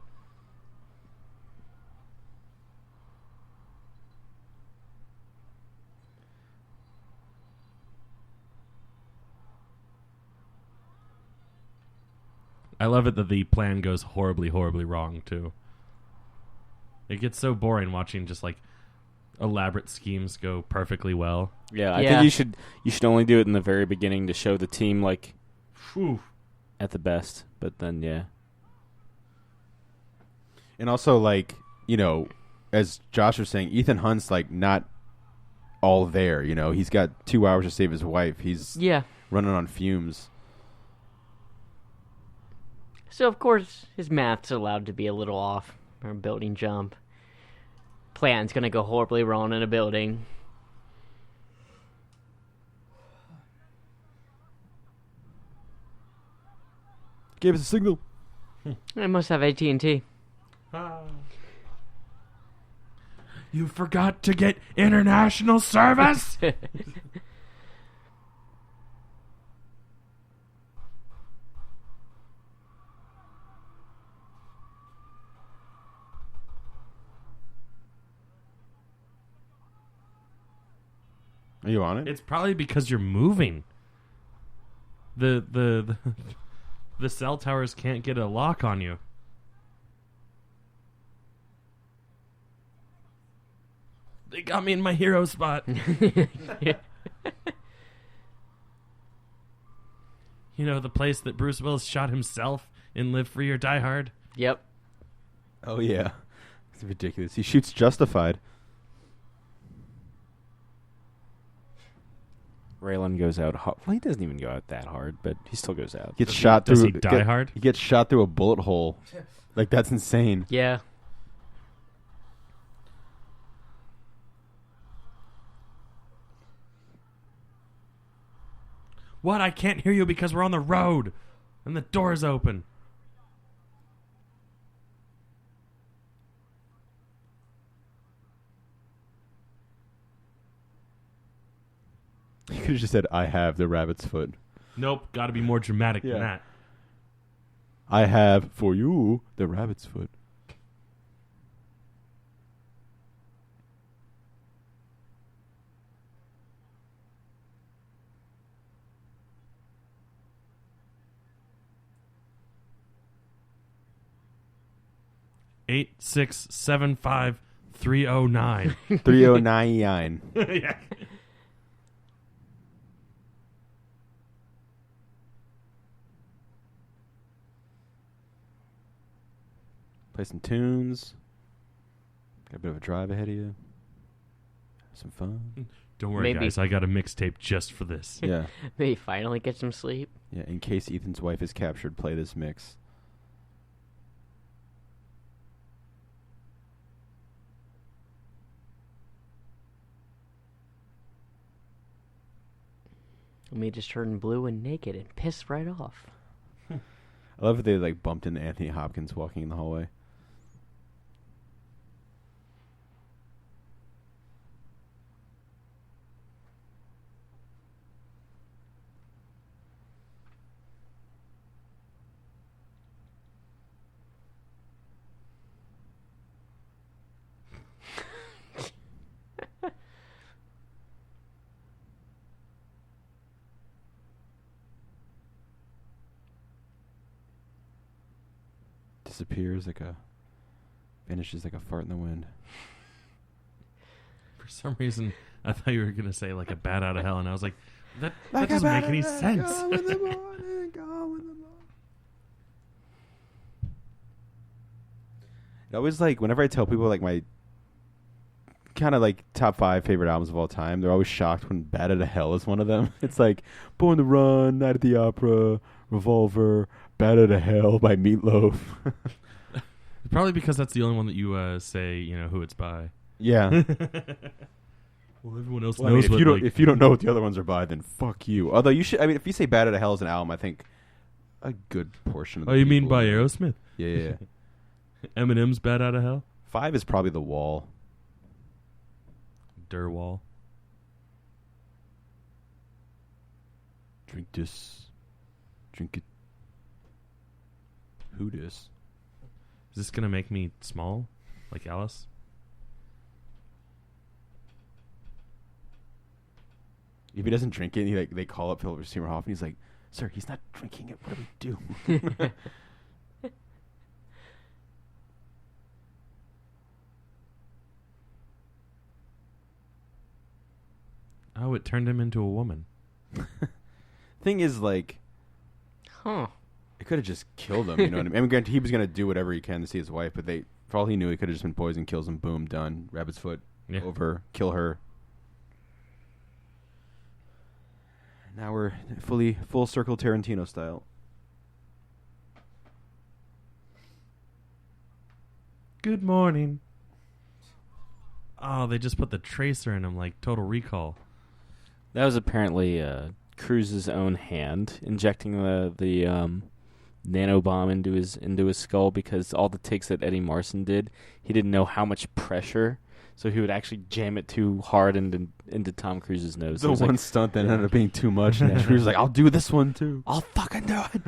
I love it that the plan goes horribly, horribly wrong, too. It gets so boring watching just, like, elaborate schemes go perfectly well. Yeah, I Yeah. think you should only do it in the very beginning to show the team, like, Whew. at the best. But then, yeah. And also, like, as Josh was saying, Ethan Hunt's, like, not all there, He's got 2 hours to save his wife. He's Yeah. running on fumes. So, of course, his math's allowed to be a little off for a building jump. Plan's gonna go horribly wrong in a building. Gave us a signal. I must have AT&T. You forgot to get international service? Are you on it? It's probably because you're moving. The cell towers can't get a lock on you. They got me in my hero spot. You know, the place that Bruce Willis shot himself in Live Free or Die Hard? Yep. Oh, yeah. It's ridiculous. He shoots Justified. Raylan goes out hard. Well, he doesn't even go out that hard, but he still goes out. Gets shot does through. he die hard? He gets shot through a bullet hole. Like, that's insane. Yeah. What? I can't hear you because we're on the road and the door's open. You could have just said, I have the rabbit's foot. Nope, got to be more dramatic Yeah. than that. I have for you the rabbit's foot. Eight 309. 309. Yeah. Play some tunes. Got a bit of a drive ahead of you. Have some fun. Don't worry, Maybe. guys. I got a mixtape just for this. Yeah. Maybe finally get some sleep. Yeah. In case Ethan's wife is captured, play this mix. Let me just turn blue and naked and piss right off. I love that they like bumped into Anthony Hopkins walking in the hallway. Disappears vanishes like a fart in the wind. For some reason, I thought you were going to say like a bat out of hell, and I was like, that doesn't make any sense. It always like whenever I tell people like my kind of like top 5 favorite albums of all time, they're always shocked when Bat Out of Hell is one of them. It's like Born to Run, Night at the Opera, Revolver, Bat Out of Hell by Meatloaf. Probably because that's the only one that you say, who it's by. Yeah. Well, everyone else Well, I mean, knows what, if you don't know what the other ones are by, then fuck you. Although you should, I mean, if you say Bat Out of Hell is an album, I think a good portion of the Oh, you mean people- by Aerosmith? Yeah. Eminem's Bat Out of Hell? 5 is probably The Wall. Durwall. Drink this. Drink it. Who dis? Is this going to make me small? Like Alice? If he doesn't drink it, and they call up Philip Seymour Hoffman. He's like, "Sir, he's not drinking it. What do we do?" Oh, it turned him into a woman. Thing is, like, Huh. it could have just killed him. You know what I mean? I mean, granted, he was gonna do whatever he can to see his wife, but for all he knew, he could have just been poisoned, kills him, boom, done. Rabbit's foot, Yeah. over, kill her. Now we're full circle Tarantino style. Good morning. Oh, they just put the tracer in him like Total Recall. That was apparently Cruise's own hand injecting the nano bomb into his skull, because all the takes that Eddie Marson did, he didn't know how much pressure, so he would actually jam it too hard into Tom Cruise's nose. The So it was one like, stunt that ended up being too much, and Cruise was like, "I'll do this one too." I'll fucking do it.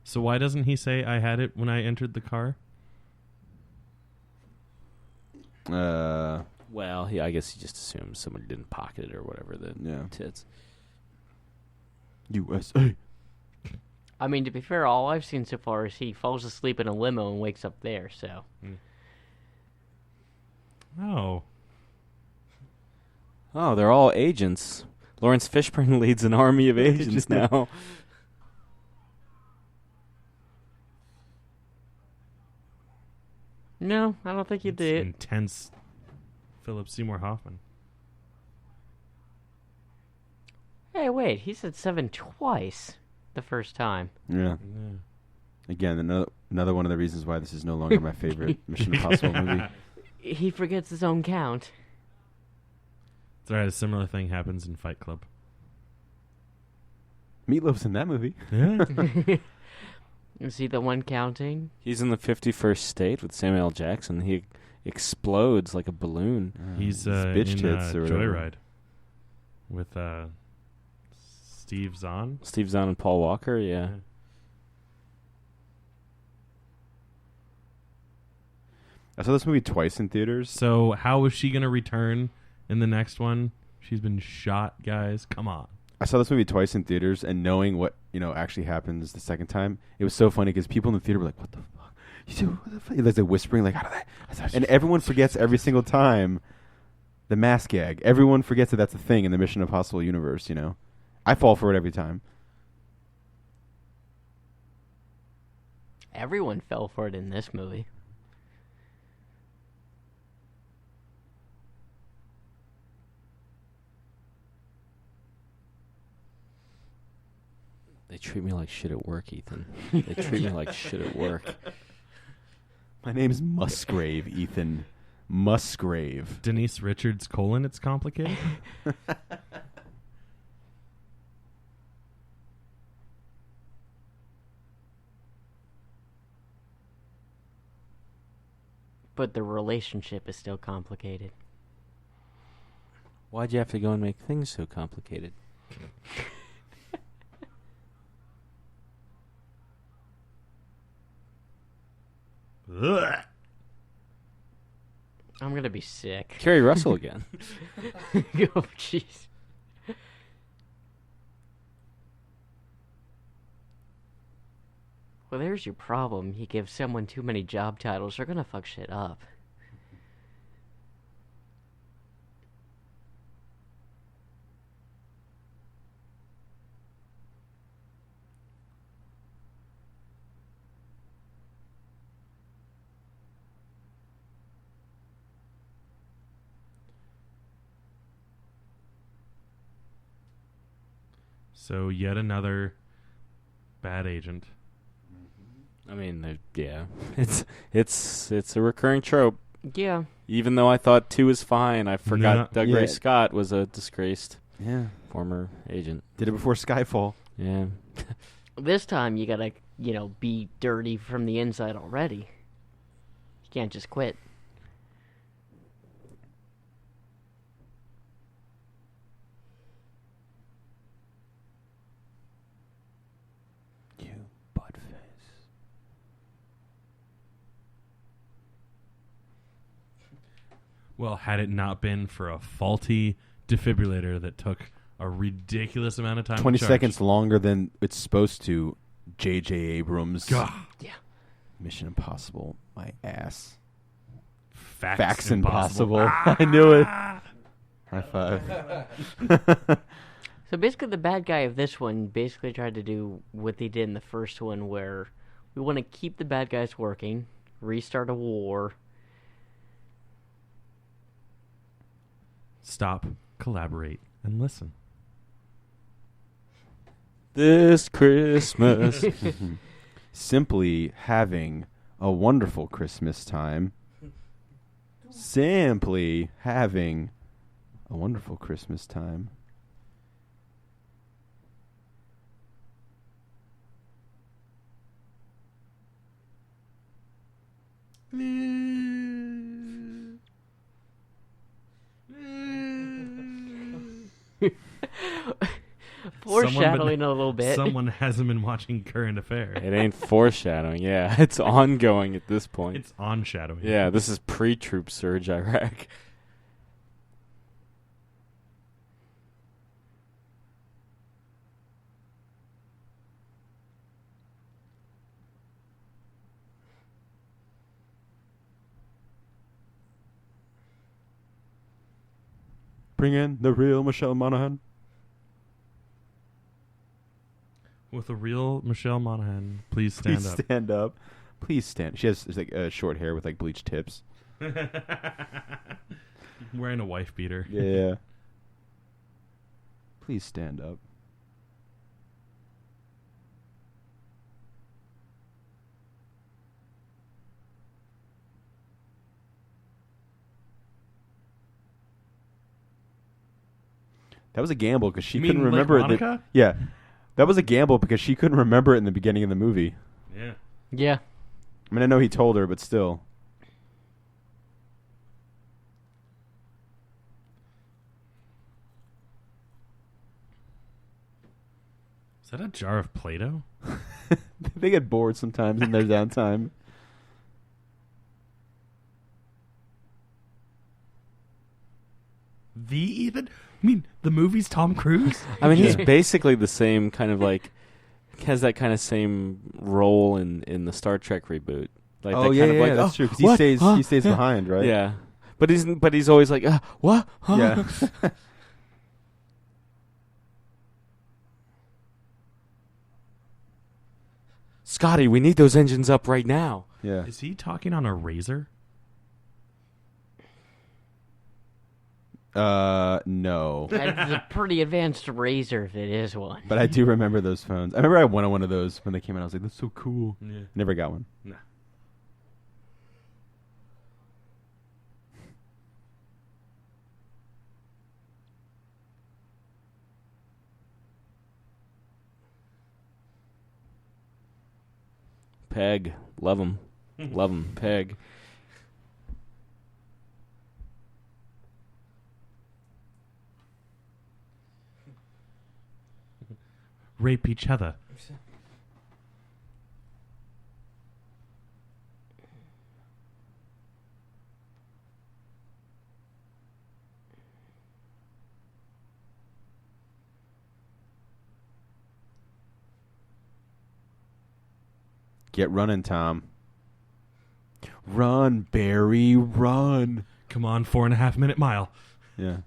So why doesn't he say I had it when I entered the car? Well, I guess he just assumes somebody didn't pocket it or whatever. The Yeah. tits. USA. I mean, to be fair, all I've seen so far is he falls asleep in a limo and wakes up there, so. Oh. Oh, they're all agents. Lawrence Fishburne leads an army of agents now. No, I don't think you It's did. intense Philip Seymour Hoffman. Hey, wait, he said 7 twice the first time. Yeah. Again, another one of the reasons why this is no longer my favorite Mission Impossible movie. He forgets his own count. It's alright, a similar thing happens in Fight Club. Meatloaf's in that movie. Yeah. Is he the one counting? He's in the 51st State with Samuel L. Jackson. He explodes like a balloon. He's bitch in tits or whatever. Joyride with Steve Zahn. Steve Zahn and Paul Walker, yeah. I saw this movie twice in theaters. So how is she going to return in the next one? She's been shot, guys. Come on. I saw this movie twice in theaters, and knowing what actually happens the second time, it was so funny because people in the theater were like, "What the fuck? You see what the fuck?" There's like whispering, like, "How did that?" And everyone forgets every single time the mask gag. Everyone forgets that that's a thing in the Mission Impossible universe. I fall for it every time. Everyone fell for it in this movie. They treat me like shit at work, Ethan. They treat me like shit at work. My name's Musgrave, Ethan. Musgrave. Denise Richards: It's complicated. But the relationship is still complicated. Why'd you have to go and make things so complicated? Ugh. I'm gonna be sick. Kerry Russell again. Oh, jeez. Well, there's your problem. You give someone too many job titles, they're gonna fuck shit up. So yet another bad agent. I mean, yeah, it's a recurring trope. Yeah. Even though I thought 2 was fine, I forgot No. Doug Yeah. Ray Scott was a disgraced Yeah. former agent. Did it before Skyfall. Yeah. This time you gotta, be dirty from the inside already. You can't just quit. You buttface. Well, had it not been for a faulty defibrillator that took a ridiculous amount of time 20 to charge. seconds longer than it's supposed to. JJ Abrams. God. Yeah. Mission Impossible. My ass. Facts Impossible. Ah! I knew it. High five. So basically the bad guy of this one basically tried to do what they did in the first one, where we want to keep the bad guys working, restart a war. Stop, collaborate, and listen. This Christmas. Simply having a wonderful Christmas time. Simply having a wonderful Christmas time. Foreshadowing a little bit. Someone hasn't been watching Current Affair. It ain't foreshadowing. Yeah, it's ongoing at this point. It's on shadowing. Yeah, this is pre-troop surge Iraq. Bring in the real Michelle Monaghan. With a real Michelle Monaghan, please stand Please up. stand up. Please stand. She has like short hair with like bleached tips. Wearing a wife beater. Yeah. Please stand up. That was a gamble because she You couldn't mean like remember Monica? Yeah. That was a gamble because she couldn't remember it in the beginning of the movie. Yeah. Yeah. I mean, I know he told her, but still. Is that a jar of Play-Doh? They get bored sometimes in their downtime. The Ethan? I mean, the movie's Tom Cruise? I mean, he's basically the same kind of like has that kind of same role in the Star Trek reboot. Like Oh that yeah, kind of like, that's oh, true. Because what? he Huh? stays behind, right? Yeah, but he's always like, what? Huh? Yeah. Scotty, we need those engines up right now. Yeah. Is he talking on a razor? No. That's a pretty advanced razor if it is one. But I do remember those phones. I remember I wanted one of those when they came out. I was like, that's so cool. Yeah. Never got one. Nah. Peg, love him, Peg. Rape each other. Get running, Tom. Run, Barry, run. Come on, 4.5 minute mile. Yeah.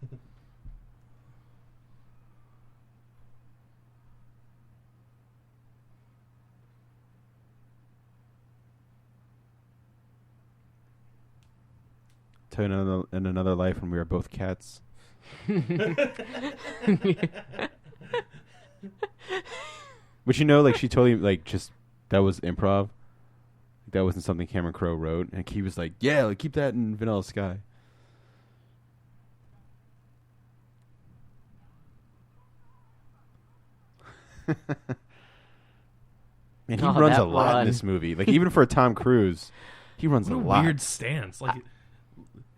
To in another life when we were both cats. Which like she totally like just that was improv. That wasn't something Cameron Crowe wrote, and he was like, "Yeah, like, keep that in Vanilla Sky." Man, he runs a lot in this movie. Like even for Tom Cruise, he runs What a a lot. weird stance. Like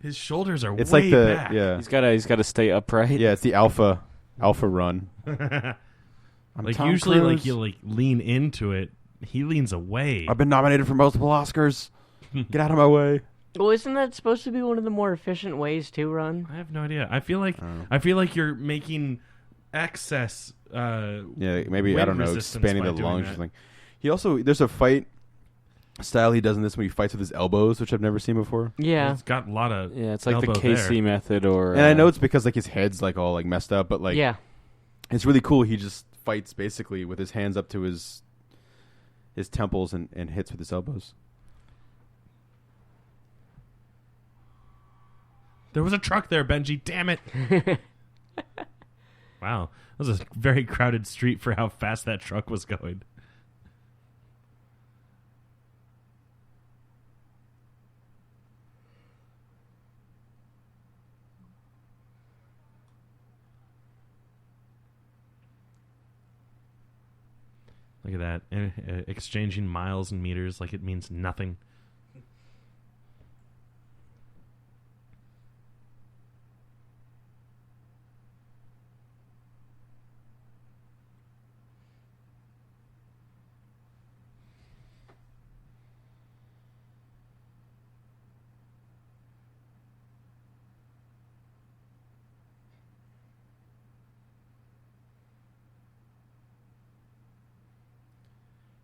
his shoulders are It's way like the back. yeah, He's gotta stay upright. yeah. It's the alpha run. I'm Like Tom usually, Cruise. like you like lean into it. He leans away. I've been nominated for multiple Oscars. Get out of my way. Well, isn't that supposed to be one of the more efficient ways to run? I have no idea. I feel like you're making excess. Yeah, maybe I wind don't know, resistance expanding by the doing lungs or that. something. He also there's a fight style he does in this when he fights with his elbows, which I've never seen before. Yeah. It's got a lot of Yeah, it's like the elbow KC there. method, or And I know it's because like his head's like all like messed up, but like Yeah. it's really cool. He just fights basically with his hands up to his temples and hits with his elbows. There was a truck there, Benji. Damn it! Wow, that was a very crowded street for how fast that truck was going. Look at that. Exchanging miles and meters like it means nothing.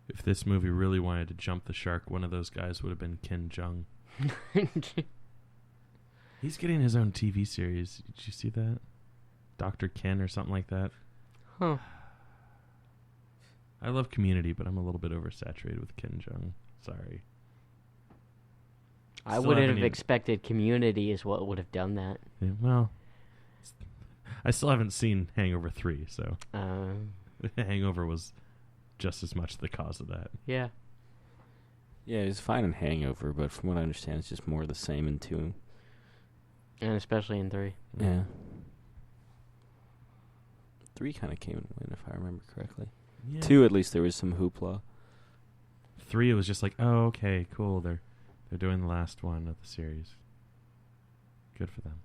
If this movie really wanted to jump the shark, one of those guys would have been Ken Jeong. He's getting his own TV series. Did you see that? Dr. Ken or something like that. Huh. I love Community, but I'm a little bit oversaturated with Ken Jeong. Sorry. I Still wouldn't haven't have even- expected Community is what would have done that. Yeah, well, I still haven't seen Hangover 3, so Hangover was just as much the cause of that. Yeah. Yeah, he's fine in Hangover, but from what I understand, it's just more of the same in 2. And especially in 3. Yeah. 3 kind of came and went, if I remember correctly. Yeah. 2, at least, there was some hoopla. 3, it was just like, oh, okay, cool. They're doing the last one of the series. Good for them.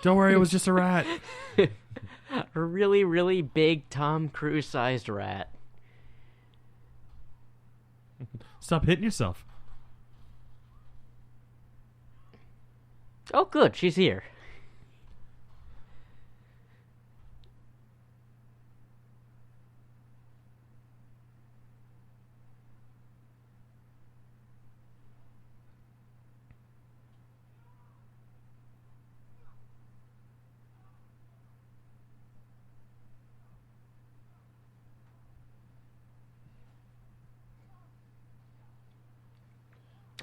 Don't worry, it was just a rat. A really, really big Tom Cruise-sized rat. Stop hitting yourself. Oh, good, she's here.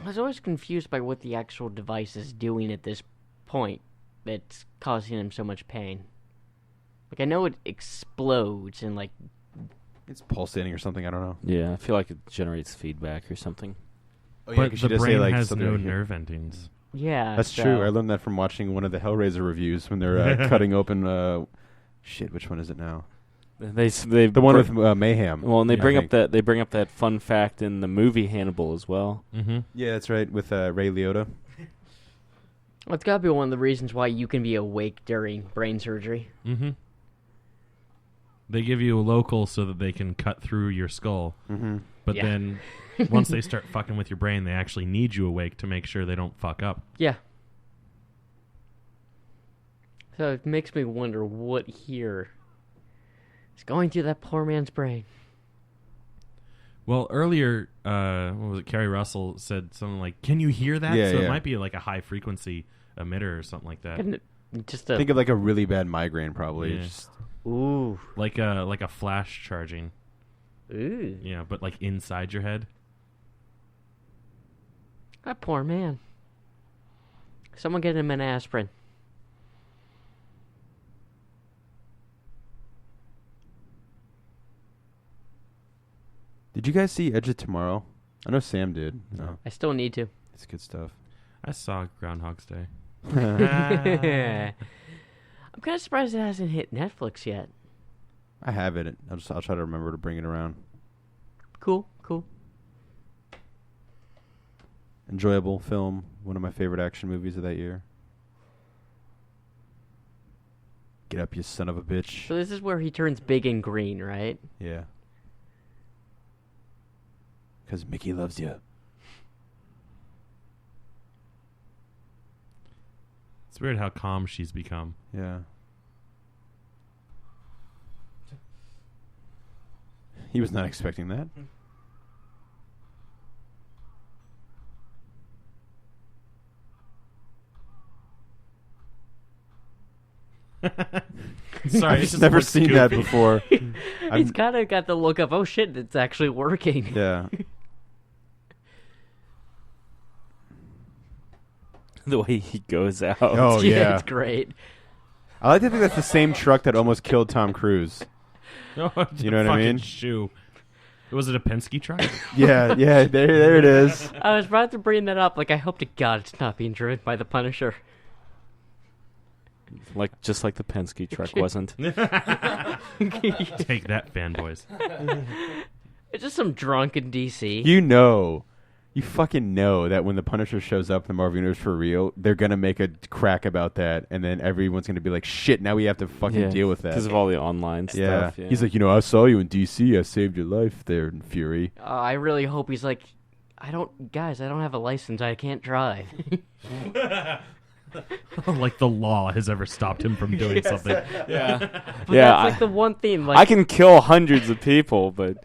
I was always confused by what the actual device is doing at this point that's causing him so much pain. Like, I know it explodes and, like... It's pulsating or something. I don't know. Yeah, I feel like it generates feedback or something. Oh, But 'cause the she does brain say, like, has something no like- nerve endings. Yeah, That's so- true. I learned that from watching one of the Hellraiser reviews when they're cutting open. Shit, which one is it now? They The one with Mayhem. Well, and they I bring up think. that fun fact in the movie Hannibal as well. Mm-hmm. Yeah, that's right, with Ray Liotta. Well, it's gotta be one of the reasons why you can be awake during brain surgery. Mm-hmm. They give you a local so that they can cut through your skull. Mm-hmm. But Yeah. then once they start fucking with your brain, they actually need you awake to make sure they don't fuck up. Yeah. So it makes me wonder what here is going through that poor man's brain. Well, earlier, what was it? Carrie Russell said something like, "Can you hear that?" Yeah, so yeah. it might be like a high frequency emitter or something like that, And just a... Think of like a really bad migraine, probably. Yeah. Just, Ooh. like a flash charging. Ooh. Yeah, but like inside your head. That poor man. Someone get him an aspirin. did you guys see Edge of Tomorrow? I know Sam did. No, I still need to. it's good stuff. I saw Groundhog's Day. I'm kind of surprised it hasn't hit Netflix yet. I have it. I'll try to remember to bring it around. Cool, cool. Enjoyable film. One of my favorite action movies of that year. Get up, you son of a bitch. So this is where he turns big and green, right? Yeah. Because Mickey loves you. It's weird how calm she's become. Yeah. He was not expecting that. Sorry, I've it's just never more seen that goofy. before. He's kind of got the look of, oh shit, it's actually working. Yeah. The way he goes out. Oh, yeah. It's great. I like to think that's the same truck that almost killed Tom Cruise. Oh, You know what I fucking mean? Shoe. Was it a Penske truck? Yeah, there it is. I was about to bring that up. Like, I hope to God it's not being driven by the Punisher. Just like the Penske truck wasn't. Take that, fanboys. It's just some drunk in DC. You fucking know that when the Punisher shows up in the Marvel Universe for real, they're gonna make a crack about that, and then everyone's gonna be like, "Shit, now we have to fucking deal with that." because of all the online yeah. stuff. Yeah. He's like, I saw you in DC. I saved your life there in Fury. I really hope he's like, I don't have a license. I can't drive. Like the law has ever stopped him from doing something. yeah, But yeah. that's like the one thing. Like, I can kill hundreds of people, but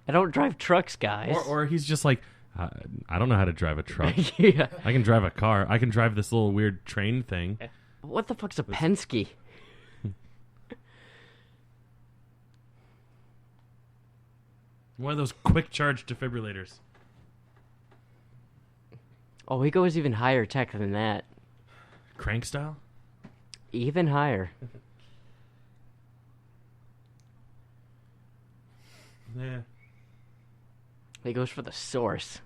I don't drive trucks, guys. Or he's just like, I don't know how to drive a truck. Yeah. I can drive a car. I can drive this little weird train thing. What the fuck's a Penske? One of those quick charge defibrillators. Oh, he goes even higher tech than that. Crank style? Even higher. Yeah. He goes for the source.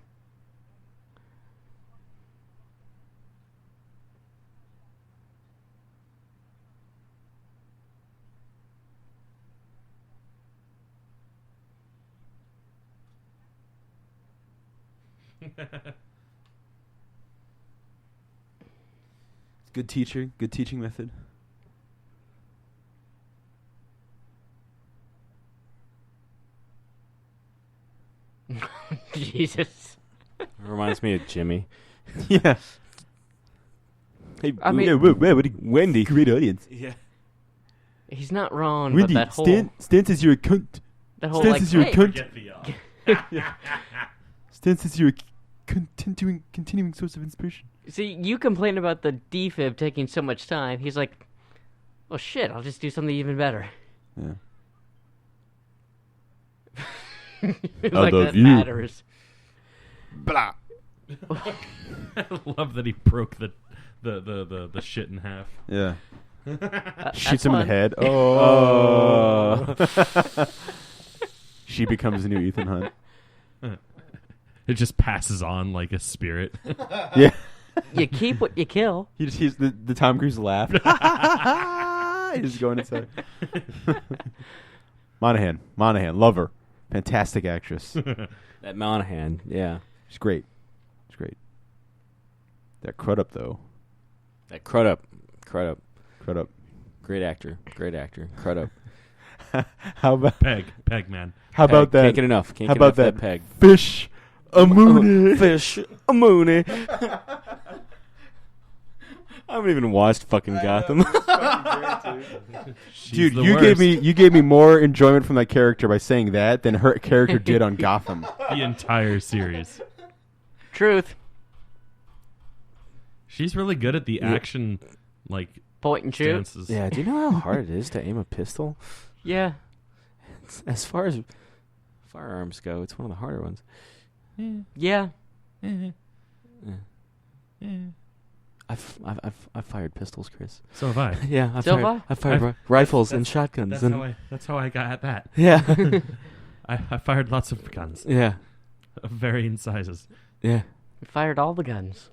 Good teacher. Good teaching method. Jesus. Reminds me of Jimmy. Yeah. Hey, I mean- yeah, Wendy. great audience. Yeah. He's not wrong, Wendy, but that whole Stan says you're a cunt. that whole Stan like says you're a hey, cunt. Stan says you're a continuing source of inspiration. see, you complain about the defib taking so much time. He's like, well, shit, I'll just do something even better. Yeah. Like love that you. matters. Blah. I love that he broke the shit in half. Yeah. That's Shoots him in the fun. head. Oh. She becomes the new Ethan Hunt. It just passes on like a spirit. Yeah. You keep what you kill. He just hears the Tom Cruise laugh. He's just going inside. Monahan, love her. Fantastic actress. That Monahan, yeah. She's great. She's great. That Crudup, though. That Crudup. Crudup. Great actor. Crudup. How about Peg, man. how about that? Can't get enough. Can't How get about enough that that peg. fish a moon? Fish a moony. I haven't even watched fucking Gotham. She's Dude, the you worst. gave me more enjoyment from that character by saying that than her character did on Gotham. the entire series. Truth. She's really good at the action, like Point and shoot. stances. Yeah, do you know how hard it is to aim a pistol? Yeah. As far as firearms go, it's one of the harder ones. Yeah. I've fired pistols, Chris. So have I. Yeah, So have I. I've fired rifles and shotguns. That's how I got at that. Yeah, I fired lots of guns yeah, of varying sizes. yeah. We fired all the guns.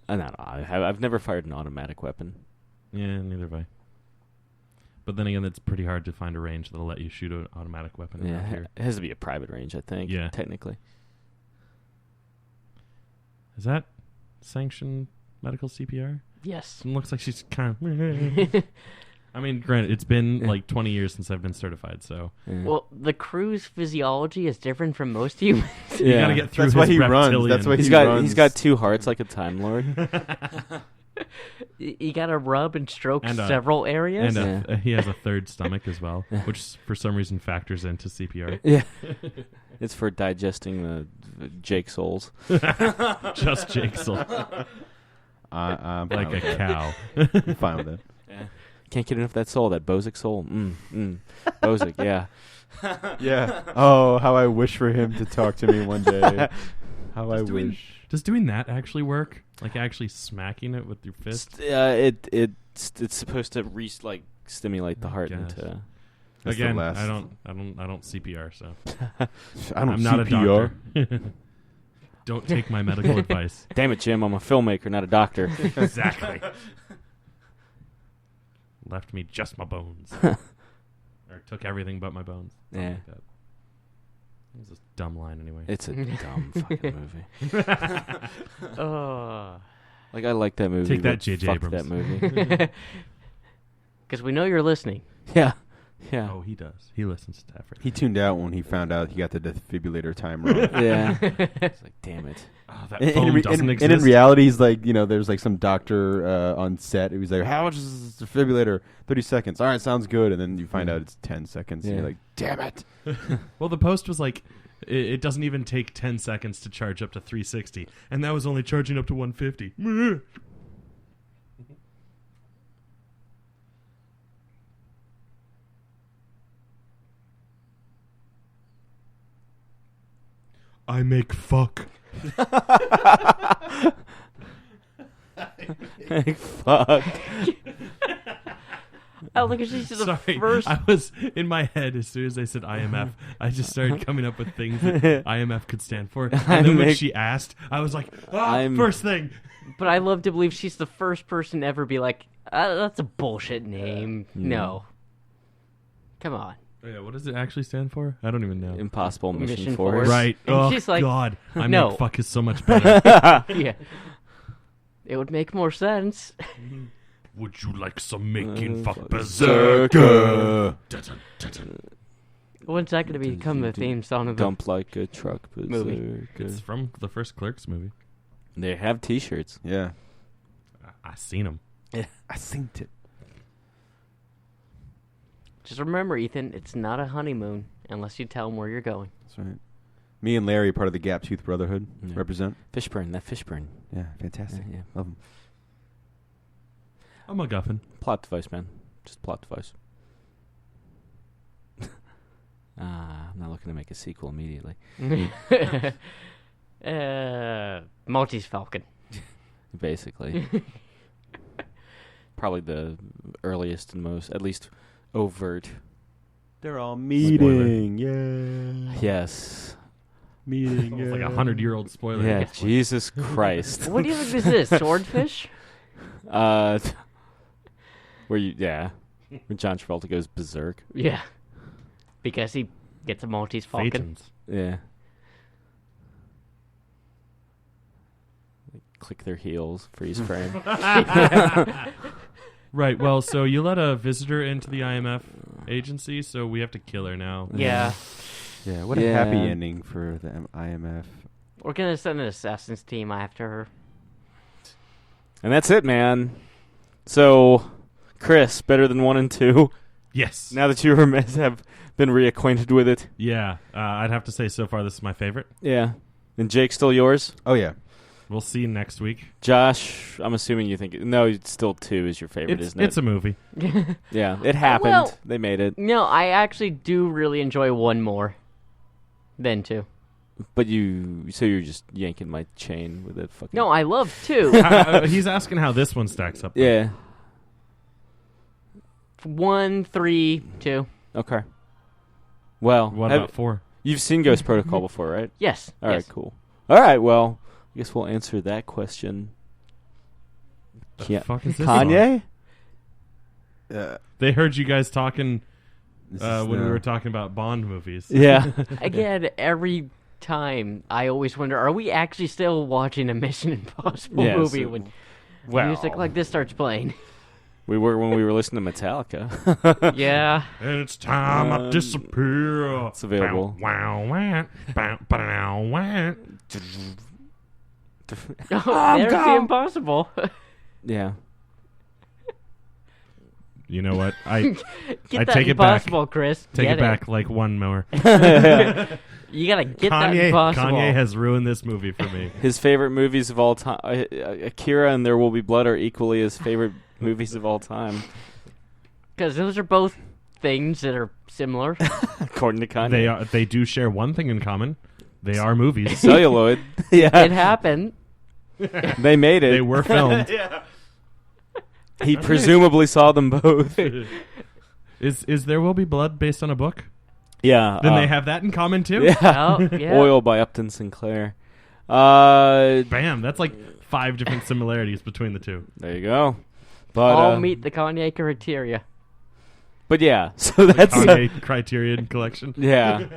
I've never fired an automatic weapon. Yeah, neither have I. But then again, it's pretty hard to find a range that'll let you shoot an automatic weapon Yeah, around here. it has to be a private range, I think. Yeah. Technically. Is that sanctioned medical CPR? Yes. It looks like she's kind of... I mean, granted, it's been Yeah. like 20 years since I've been certified, so... Yeah. Well, the crew's physiology is different from most humans. You gotta get through That's his why he runs. reptilian. That's why he's he got runs. 2 hearts like a Time Lord. You gotta rub and stroke And, several areas. And Yeah. he has a third stomach as well, Yeah. which for some reason factors into CPR. Yeah. It's for digesting the Jake souls. Just Jake Soul. I'm Like fine a with that. cow. I'm fine with that. Yeah. Can't get enough of that soul, that Bozic soul. Bozic, yeah. Yeah. Oh, how I wish for him to talk to me one day. How I wish. Does doing that actually work? Like actually smacking it with your fist? It's supposed to stimulate the heart guess. into. That's the Again, last- I don't CPR, so I don't I'm not CPR. a doctor. Don't take my medical advice. Damn it, Jim! I'm a filmmaker, not a doctor. Exactly. Left me just my bones, or took everything but my bones. Something Yeah. like that. It was a dumb line anyway. It's a dumb fucking movie. Oh. Like, I like that movie. Take that, but JJ fuck Abrams. that movie. Because we know you're listening. Yeah, yeah, Oh, he does. He listens to Tafford. He tuned out when he found out he got the defibrillator time wrong. yeah. It's like, damn it. Oh, that And phone in, doesn't and exist. in reality, he's like, there's like some doctor on set who's like, how much is this defibrillator? 30 seconds. All right, sounds good. And then you find out it's 10 seconds. And Yeah. you're like, damn it. Well, the post was like, it doesn't even take 10 seconds to charge up to 360, and that was only charging up to 150. I make fuck. Like, fuck. Oh, look at she's the Sorry, first. I was in my head as soon as I said IMF. I just started coming up with things that IMF could stand for, and then when she asked, I was like, first thing. But I love to believe she's the first person to ever be like, that's a bullshit name. No. Come on. Yeah, what does it actually stand for? I don't even know. Impossible Mission Mission Force. Force. Right. And Oh, she's like, God. I no. make fuck is so much better. Yeah. It would make more sense. Would you like some making fuck Berserker. When's that going to become the theme song of the... Dump like a truck Movie. berserker. It's from the first Clerks movie. They have T-shirts. Yeah. I seen them. I synced it. Just remember, Ethan, it's not a honeymoon unless you tell them where you're going. That's right. Me and Larry, part of the Gap Tooth Brotherhood, Yeah. represent. Fishburne. That Fishburne. Yeah, fantastic. Yeah. Love him. I'm a guffin. Plot device, man. Just plot device. I'm not looking to make a sequel immediately. Maltese Falcon. Basically. Probably the earliest and most, at least overt. They're all meeting. Yeah. Yes. Meeting. It's like a 100-year-old spoiler. Yeah, Jesus Christ. What do you think this is? Swordfish? Where John Travolta goes berserk. Yeah. Because he gets a Maltese Falcon. Phaetons. Yeah. Click their heels, freeze frame. Right, well, so you let a visitor into the IMF agency, so we have to kill her now. Yeah. Yeah, what a Yeah. happy ending for the IMF. We're going to send an assassins team after her. And that's it, man. So, Chris, better than 1 and 2. Yes. Now that you have been reacquainted with it. Yeah, I'd have to say so far this is my favorite. Yeah. And Jake, still yours? Oh, yeah. We'll see you next week. Josh, I'm assuming you think... No, it's still 2 is your favorite, isn't it? It's a movie. Yeah, it happened. Well- They made it. No, I actually do really enjoy 1 more than 2. But so you're just yanking my chain with it fucking... No, I love 2. He's asking how this one stacks up. Yeah. 1, 3, 2. Okay. Well, What about 4? you've seen Ghost Protocol before, right? Yes. All right, yes. cool. All right, well, I guess we'll answer that question. The fuck is this Kanye? They heard you guys talking This when is we the- were talking about Bond movies. Yeah. Again, every time I always wonder, are we actually still watching a Mission Impossible Yes, movie when music like this starts playing? We were when we were listening to Metallica. Yeah. And it's time I disappear. It's available. Wow, wow, wow, wow, wow. Oh, there's the Impossible. Yeah. You know what? I Get I that take it back. Impossible, Chris. take Get it back like one more. You gotta get that Kanye Impossible. has ruined this movie for me. His favorite movies of all time, Akira and There Will Be Blood, are equally his favorite movies of all time, Because those are both things that are similar. according to Kanye. They do share one thing in common. They are movies. Celluloid. It Yeah. happened. They made it. They were filmed. He presumably saw them both. Is There Will Be Blood based on a book? Yeah. Then they have that in common too? Yeah. Oh, yeah. Oil by Upton Sinclair. Bam, that's like 5 different similarities between the two. There you go. But All meet the Kanye criteria. But yeah, so that's Kanye Criterion Collection. yeah,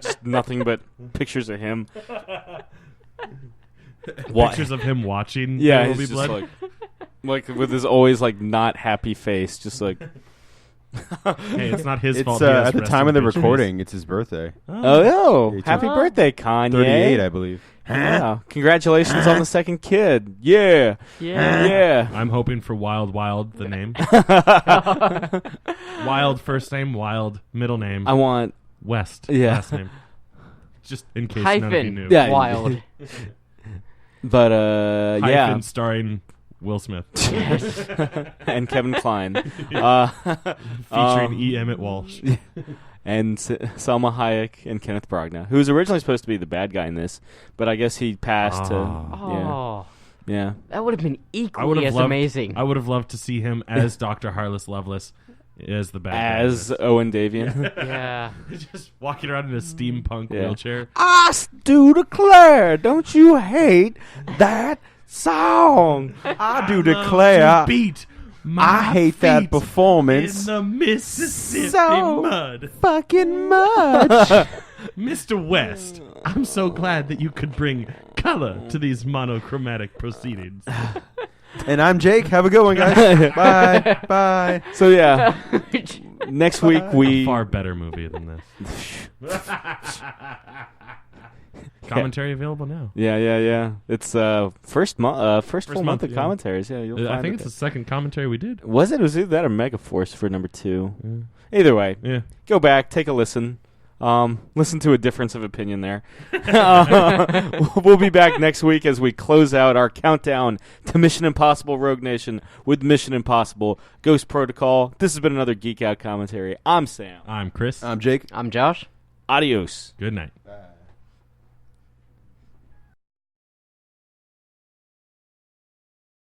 just nothing but pictures of him. What? Pictures of him watching Yeah, There Will he's Be just Blood. like with his always like not happy face, just like. Hey, it's not his It's fault. He has at the rest time in of the peace. recording. It's his birthday. Oh no! Yeah, Happy turned birthday, Kanye! 38, I believe. Wow! Congratulations on the second kid. Yeah, Yeah. yeah. I'm hoping for Wild Wild, the name. Wild first name, Wild middle name, I want. West Yeah. last name. Just in case none of you Hyphen. knew. Yeah. Wild. But Hyphen yeah, starring Will Smith. and Kevin Kline, Featuring E. Emmett Walsh. and Selma Hayek and Kenneth Branagh, who was originally supposed to be the bad guy in this, but I guess he passed to. Oh, Yeah. that would have been I would equally have as loved, amazing. I would have loved to see him as Dr. Harless Lovelace as the bad guy. As Owen Davian. Yeah. Just walking around in a steampunk Yeah. wheelchair. I do declare, don't you hate that song? I do declare. Beat I hate that performance. In the Mississippi So mud. fucking much. Mr. West, I'm so glad that you could bring color to these monochromatic proceedings. And I'm Jake. Have a good one, guys. Bye. Bye. So yeah, next week we Far better movie than this. Commentary available now. Yeah. It's first full month, month of yeah. commentaries. Yeah, you'll I find think it it's the second commentary we did. Was it? Was either that or Megaforce for number 2? Either way, Yeah. go back, take a listen. Listen to a difference of opinion there. We'll be back next week as we close out our countdown to Mission Impossible Rogue Nation with Mission Impossible Ghost Protocol. This has been another Geek Out commentary. I'm Sam. I'm Chris. I'm Jake. I'm Josh. Adios. Good night. Bye.